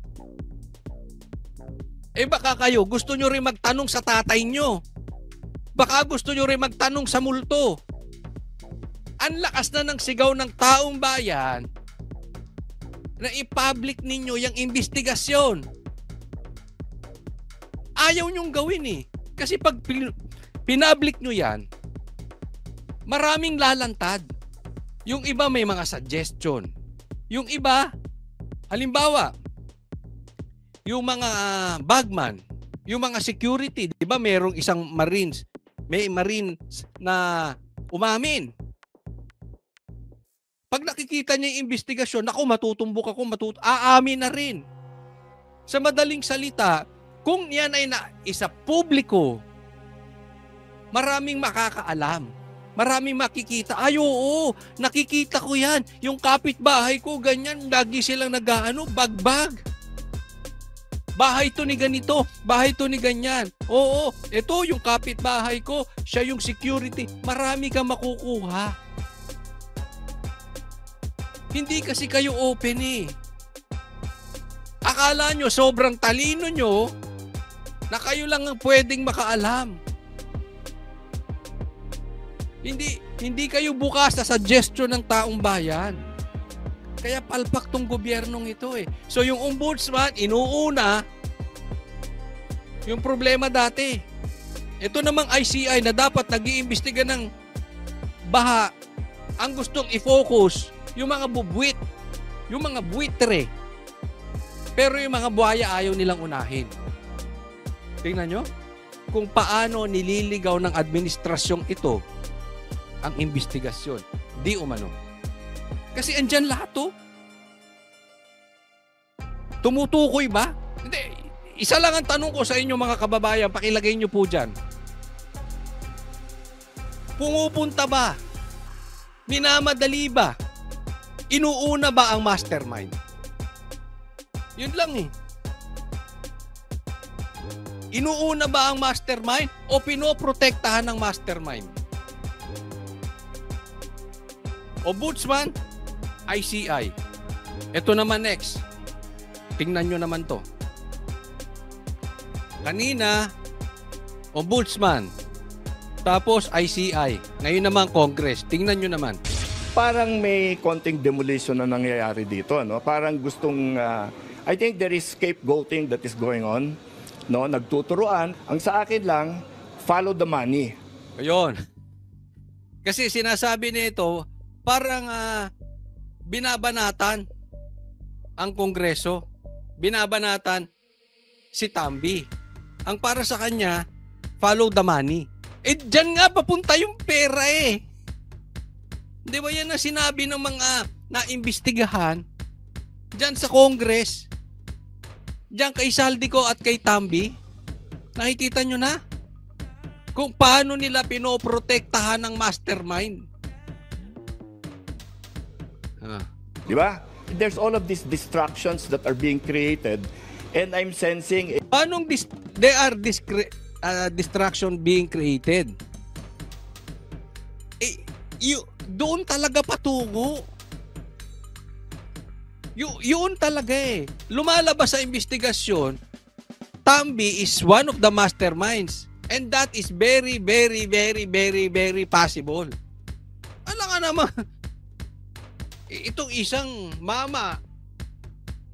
Baka kayo, gusto nyo rin magtanong sa tatay nyo. Baka gusto nyo rin magtanong sa multo. Ang lakas na ng sigaw ng taong bayan. na i-public ninyo yung investigasyon. Ayaw nyong gawin eh. Kasi pag pinablik nyo yan, maraming lalantad. Yung iba may mga suggestion. Yung iba, halimbawa, yung mga bagman, yung mga security, di ba merong isang Marines, may Marines na umamin. Pag nakikita niya yung investigasyon, naku, matutumbok ako, aamin na rin. Sa madaling salita, kung yan ay isa publiko, maraming makakaalam. Maraming makikita. Ay, oo, nakikita ko yan. Yung kapitbahay ko, ganyan, lagi silang nag-ano, bagbag. Bahay to ni ganito, bahay to ni ganyan. Oo, ito yung kapitbahay ko, siya yung security. Marami kang makukuha. Hindi kasi kayo open eh. Akala nyo sobrang talino nyo na kayo lang ang pwedeng makaalam. Hindi kayo bukas sa suggestion ng taong bayan. Kaya palpak tong gobyernong ito eh. So yung ombudsman, inuuna yung problema dati. Ito namang ICI na dapat nag-iimbestiga ng baha, ang gustong i-focus yung mga bubwit, yung mga buitre. Pero yung mga buhaya ayaw nilang unahin. Tingnan nyo kung paano nililigaw ng administrasyong ito ang investigasyon. Di umano. Kasi andyan lahat to. Tumutukoy ba? Hindi. Isa lang ang tanong ko sa inyo mga kababayan, pakilagay nyo po dyan. Pumupunta ba? Minamadali ba? Inuuna ba ang mastermind? Yun lang eh. Inuuna ba ang mastermind o pinoprotektahan ng mastermind? Ombudsman, ICI. Ito naman next. Tingnan nyo naman to. Kanina, Ombudsman. Tapos ICI. Ngayon naman Congress. Tingnan nyo naman. Parang may konting demolition na nangyayari dito. No? Parang gustong, I think there is scapegoating that is going on. No? Nagtuturuan. Ang sa akin lang, follow the money. Ayun. Kasi sinasabi nito, parang binabanatan ang Kongreso. Binabanatan si Tambi. Ang para sa kanya, follow the money. Eh, dyan nga papunta yung pera eh. Di ba yan na sinabi ng mga naimbestigahan dyan sa Congress? Dyan kay Saldico at kay Tambi? Nakikita nyo na? Kung paano nila pinoprotektahan ng mastermind. Di ba? There's all of these distractions that are being created and I'm sensing... Paanong there are distraction being created? Doon talaga patungo. Yun talaga eh. Lumalabas sa investigasyon, Tambi is one of the masterminds. And that is very, very, very, very, very possible. Alam nga naman, itong isang mama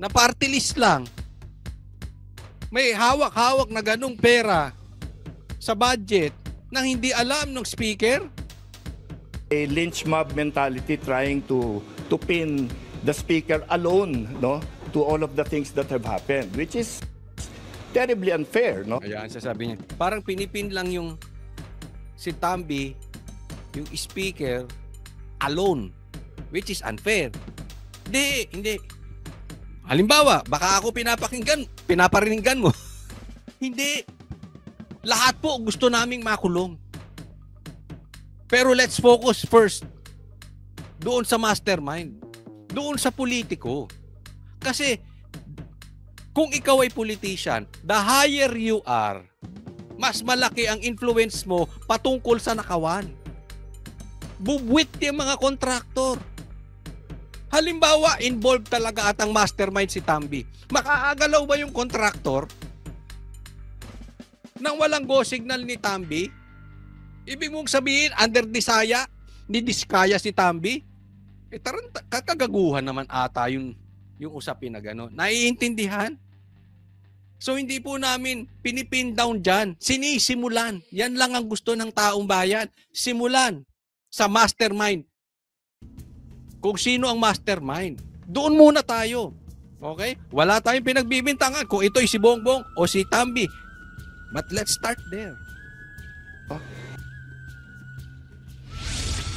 na party list lang, may hawak-hawak na ganung pera sa budget na hindi alam ng speaker. A lynch mob mentality trying to pin the speaker alone, no, to all of the things that have happened, which is terribly unfair, no? Ayan, sasabi niya. Parang pinipin lang yung si Tambi, yung speaker, alone, which is unfair. Hindi. Halimbawa, baka ako pinapariningan mo. Hindi. Lahat po gusto naming makulong. Pero let's focus first doon sa mastermind, doon sa politiko. Kasi kung ikaw ay politician, the higher you are, mas malaki ang influence mo patungkol sa nakawan. Bubwit yung mga kontraktor. Halimbawa, involved talaga at ang mastermind si Tambi. Makaagalaw ba yung kontraktor nang walang go signal ni Tambi? Ibig mong sabihin, under Disaya, ni Diskaya si Tambi? Kakagaguhan naman ata yung yung usapin na gano'n. Naiintindihan? So hindi po namin pinipin down dyan. Sinisimulan. Yan lang ang gusto ng taong bayan. Simulan sa mastermind. Kung sino ang mastermind. Doon muna tayo. Okay? Wala tayong pinagbibintangan kung ito'y si Bongbong o si Tambi. But let's start there.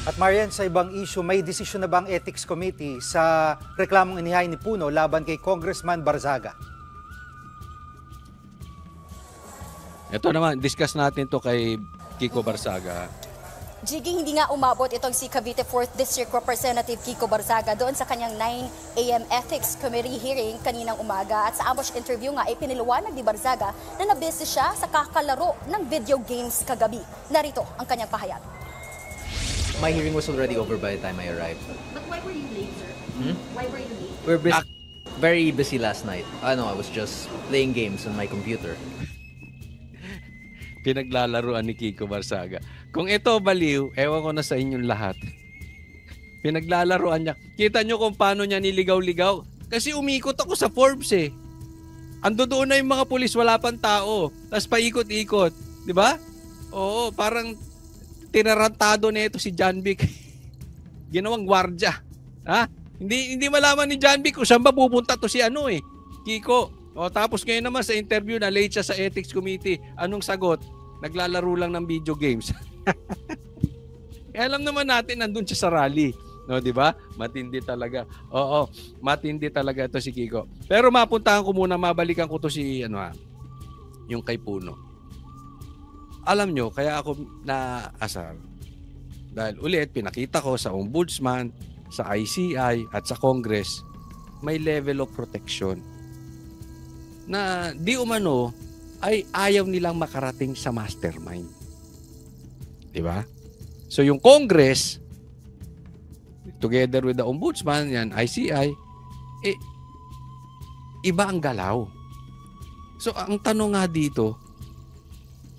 At Marian, sa ibang issue, may desisyon na ba ang Ethics Committee sa reklamong inihain ni Puno laban kay Congressman Barzaga? Ito naman, discuss natin to kay Kiko Barzaga. Jiggy, hindi nga umabot itong si Cavite 4th District Representative Kiko Barzaga doon sa kanyang 9 a.m. Ethics Committee hearing kaninang umaga. At sa ambush interview nga, ipiniliwanag ni Barzaga na nabisi siya sa kakalaro ng video games kagabi. Narito ang kanyang pahayag. My hearing was already over by the time I arrived. But why were you late, sir? Why were you late? We were very busy last night. I was just playing games on my computer. Pinaglalaruan ni Kiko Barzaga. Kung ito baliw, ewan ko na sa inyong lahat. Pinaglalaruan niya. Kita nyo kung paano niya niligaw-ligaw. Kasi umikot ako sa Forbes eh. Ando doon na yung mga pulis, wala pang tao. Tapos paikot-ikot. Di ba? Oo, parang tinarantado na ito si John Vic. Ginawang gwardya. Ha? Hindi malaman ni John Vic kung saan ba pupunta to si Kiko. O tapos ngayon naman sa interview na late siya sa Ethics Committee. Anong sagot? Naglalaro lang ng video games. Alam naman natin nandun siya sa rally. No, di ba? Matindi talaga. Oo, matindi talaga ito si Kiko. Pero mapuntahan ko muna, mabalikan ko to si yung kay Puno. Alam nyo, kaya ako naasar. Dahil ulit, pinakita ko sa Ombudsman, sa ICI, at sa Congress, may level of protection na di umano ay ayaw nilang makarating sa mastermind. Diba? So yung Congress, together with the Ombudsman, yan, ICI, iba ang galaw. So ang tanong nga dito,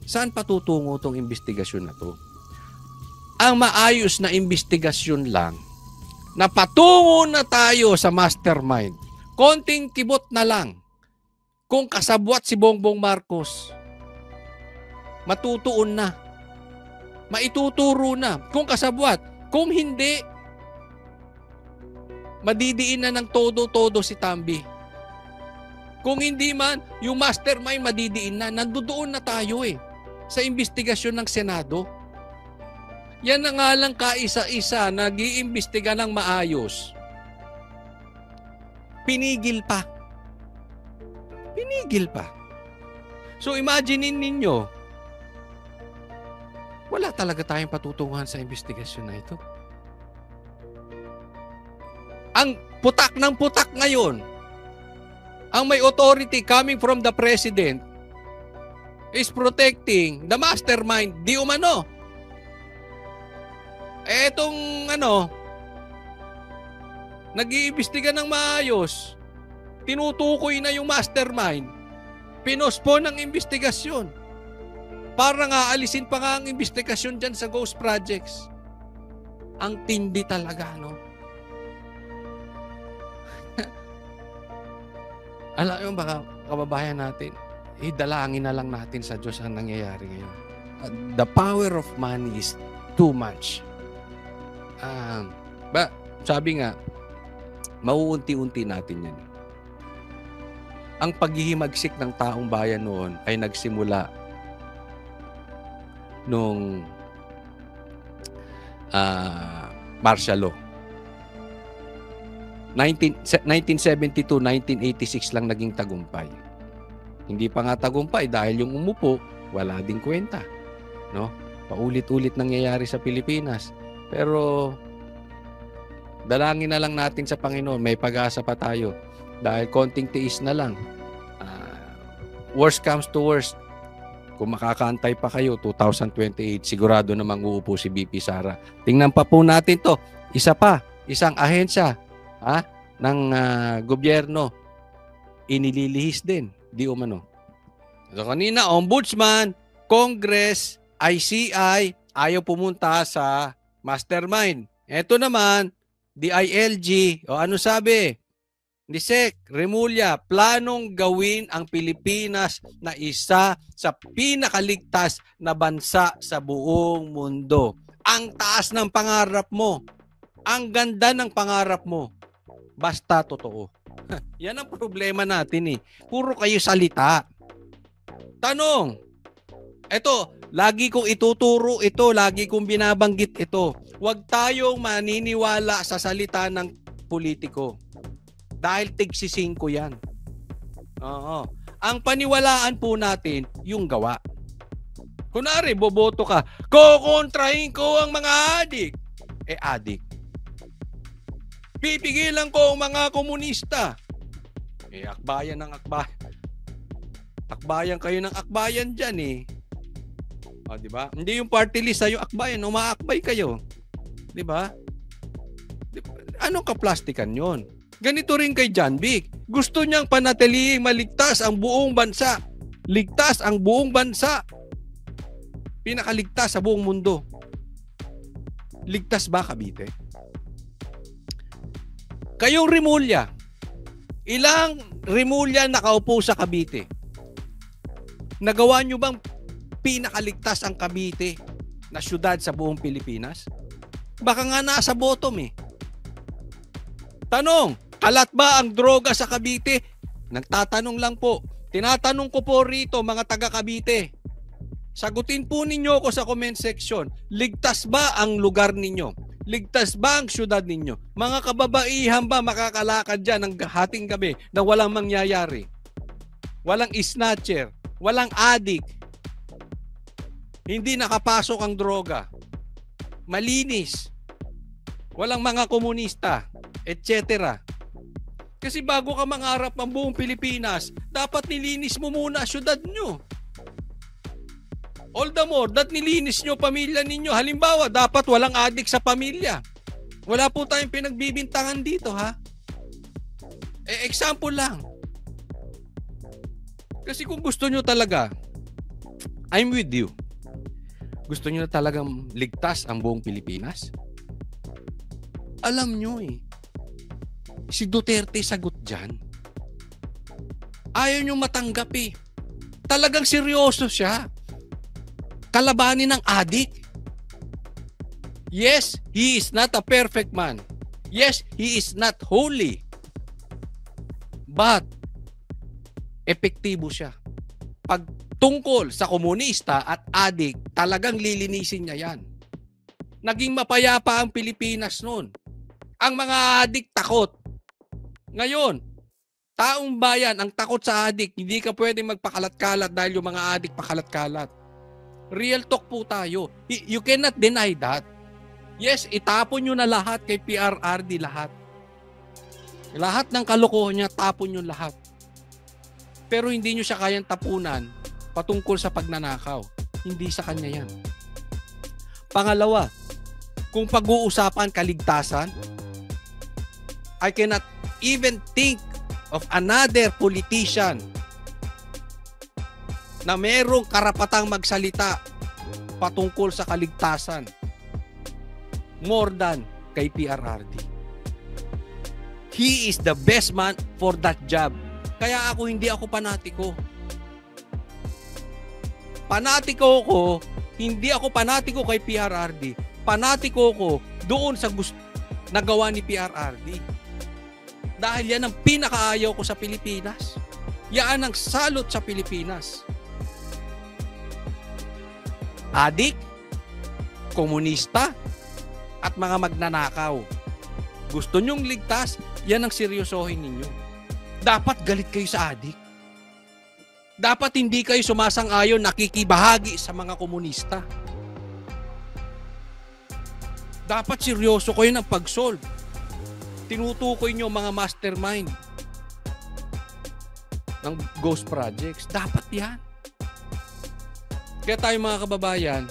saan patutungo tong investigasyon na to? Ang maayos na investigasyon lang na patungo na tayo sa mastermind. Konting kibot na lang. Kung kasabwat si Bongbong Marcos, matutuon na. Maituturo na. Kung kasabwat. Kung hindi, madidiin na ng todo-todo si Tambi. Kung hindi man, yung mastermind madidiin na. Nandoon na tayo sa investigasyon ng Senado. Yan na nga lang kaisa-isa, nag-iimbestiga ng maayos. Pinigil pa. So imaginein ninyo, wala talaga tayong patutunguhan sa investigasyon na ito. Ang putak ng putak ngayon, ang may authority coming from the President is protecting the mastermind, di umano. Etong nag-iimbestiga ng maayos, tinutukoy na yung mastermind, pinospon ang investigasyon. Para nga alisin pa nga ang investigasyon dyan sa ghost projects. Ang tindi talaga, no? Alam mo baka kababayan natin, idalangin na lang natin sa Diyos ang nangyayari ngayon. The power of money is too much. Sabi nga, mauunti-unti natin yan. Ang paghihimagsik ng taong bayan noon ay nagsimula nung martial law. 1972, 1986 lang naging tagumpay. Hindi pa nga tagumpay dahil yung umupo, wala ding kwenta. No? Paulit-ulit nangyayari sa Pilipinas. Pero dalangin na lang natin sa Panginoon, may pag-asa pa tayo. Dahil konting tiis na lang. Worst comes to worst. Kung makakaantay pa kayo, 2028, sigurado namang uupo si BP Sara. Tingnan pa po natin to. Isang ahensya ng gobyerno, inililihis din. Di umano. So kanina, Ombudsman, Congress, ICI, ayaw pumunta sa mastermind. Ito naman, DILG, o ano sabi? ni Sec Remulla, planong gawin ang Pilipinas na isa sa pinakaligtas na bansa sa buong mundo. Ang taas ng pangarap mo. Ang ganda ng pangarap mo. Basta totoo. Yan ang problema natin eh. Puro kayo salita. Tanong. Ito, lagi kong ituturo ito, lagi kong binabanggit ito. Huwag tayong maniniwala sa salita ng politiko. Dahil tigsisingko yan. Oo. Ang paniwalaan po natin, yung gawa. Kunwari, boboto ka, kukontrahin ko ang mga adik. Adik. Pipigilan ko ang mga komunista. Akbayan ng akbayan. Akbayan kayo ng akbayan dyan eh. O, diba? Hindi yung party list sa'yo akbayan, umaakbay kayo. Diba? Anong kaplastikan yon? Ganito rin kay John Vic. Gusto niyang panatiling maligtas ang buong bansa. Ligtas ang buong bansa. Pinakaligtas sa buong mundo. Ligtas ba, Cavite? Kayong Remulla, ilang Remulla nakaupo sa Cavite? Nagawa nyo bang pinakaligtas ang Cavite na syudad sa buong Pilipinas? Baka nga nasa bottom eh. Tanong, kalat ba ang droga sa Cavite? Nagtatanong lang po. Tinatanong ko po rito mga taga Cavite. Sagutin po ninyo ako sa comment section. Ligtas ba ang lugar ninyo? Ligtas ba ang syudad ninyo? Mga kababaihan ba makakalakad dyan ng hating gabi na walang mangyayari? Walang snatcher, walang adik. Hindi nakapasok ang droga. Malinis. Walang mga komunista, etc. Kasi bago ka mangarap ng buong Pilipinas, dapat nilinis mo muna syudad nyo. All the more, that nilinis nyo pamilya ninyo. Halimbawa, dapat walang adik sa pamilya. Wala po tayong pinagbibintangan dito, ha? Example lang. Kasi kung gusto nyo talaga, I'm with you. Gusto nyo na talagang ligtas ang buong Pilipinas? Alam nyo eh. Si Duterte sagot dyan. Ayaw nyo matanggap eh. Talagang seryoso siya. Kalabanin ng adik. Yes, he is not a perfect man. Yes, he is not holy. But, epektibo siya. Pag tungkol sa komunista at adik, talagang lilinisin niya yan. Naging mapayapa ang Pilipinas noon. Ang mga adik takot. Ngayon, taong bayan ang takot sa adik. Hindi ka pwede magpakalat-kalat dahil yung mga adik pakalat-kalat. Real talk po tayo. You cannot deny that. Yes, itapon nyo na lahat kay PRRD lahat. Lahat ng kalokohan niya, tapon nyo lahat. Pero hindi nyo siya kayang tapunan patungkol sa pagnanakaw. Hindi sa kanya yan. Pangalawa, kung pag-uusapan kaligtasan, I cannot even think of another politician na merong karapatang magsalita patungkol sa kaligtasan more than kay PRRD. He is the best man for that job. Kaya hindi ako panatiko. Hindi ako panatiko kay PRRD. Panatiko ko doon sa nagawa ni PRRD. Dahil yan ang pinakaayaw ko sa Pilipinas. Yan ang salot sa Pilipinas. Adik, komunista, at mga magnanakaw. Gusto nyong ligtas, yan ang seryosohin ninyo. Dapat galit kayo sa adik. Dapat hindi kayo sumasang-ayon, nakikibahagi sa mga komunista. Dapat seryoso kayo ng pag-solve. Tinutukoy nyo mga mastermind ng ghost projects. Dapat yan. Kaya tayo mga kababayan,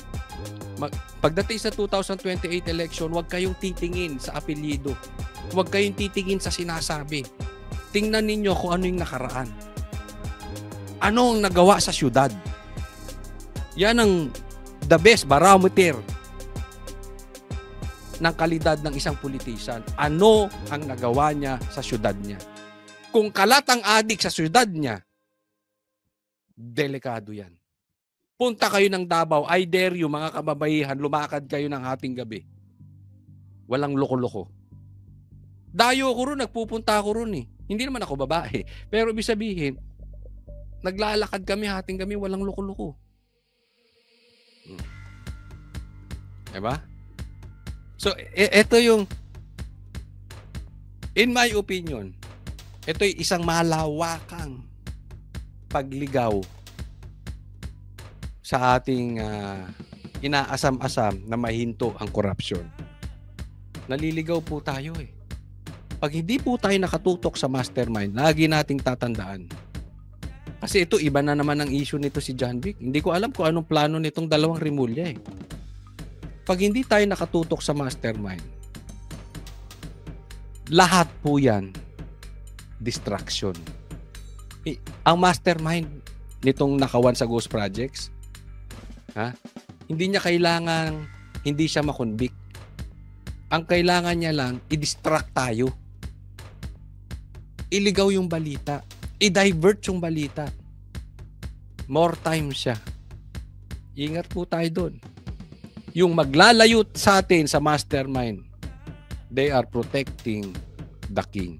pagdating sa 2028 election, huwag kayong titingin sa apelyido. Huwag kayong titingin sa sinasabi. Tingnan ninyo kung ano yung nakaraan. Ano ang nagawa sa syudad. Yan ang the best barometer ng kalidad ng isang politician. Ano ang nagawa niya sa syudad niya. Kung kalat ang adik sa syudad niya, delikado yan. Punta kayo ng Davao, I dare you mga kababaihan, lumakad kayo ng hating gabi. Walang loko-loko. Dayo ko ron, nagpupunta ako ron eh. Hindi naman ako babae. Pero ibig sabihin, naglalakad kami, hating kami, walang loko-loko. Diba? So, ito yung, in my opinion, ito yung isang malawakang pagligaw sa ating inaasam-asam na mahinto ang korupsyon. Naliligaw po tayo eh. Pag hindi po tayo nakatutok sa mastermind, lagi nating tatandaan. Kasi ito, iba na naman ang issue nito si John Vic. Hindi ko alam kung anong plano nitong dalawang Rimulya eh. Pag hindi tayo nakatutok sa mastermind, lahat po yan, distraction. Ang mastermind nitong nakawan sa Ghost Projects, hindi niya kailangan, hindi siya makonvict. Ang kailangan niya lang, i-distract tayo. Iligaw yung balita. I-divert yung balita. More time siya. Ingat po tayo doon. Yung maglalayo sa atin sa mastermind, they are protecting the king.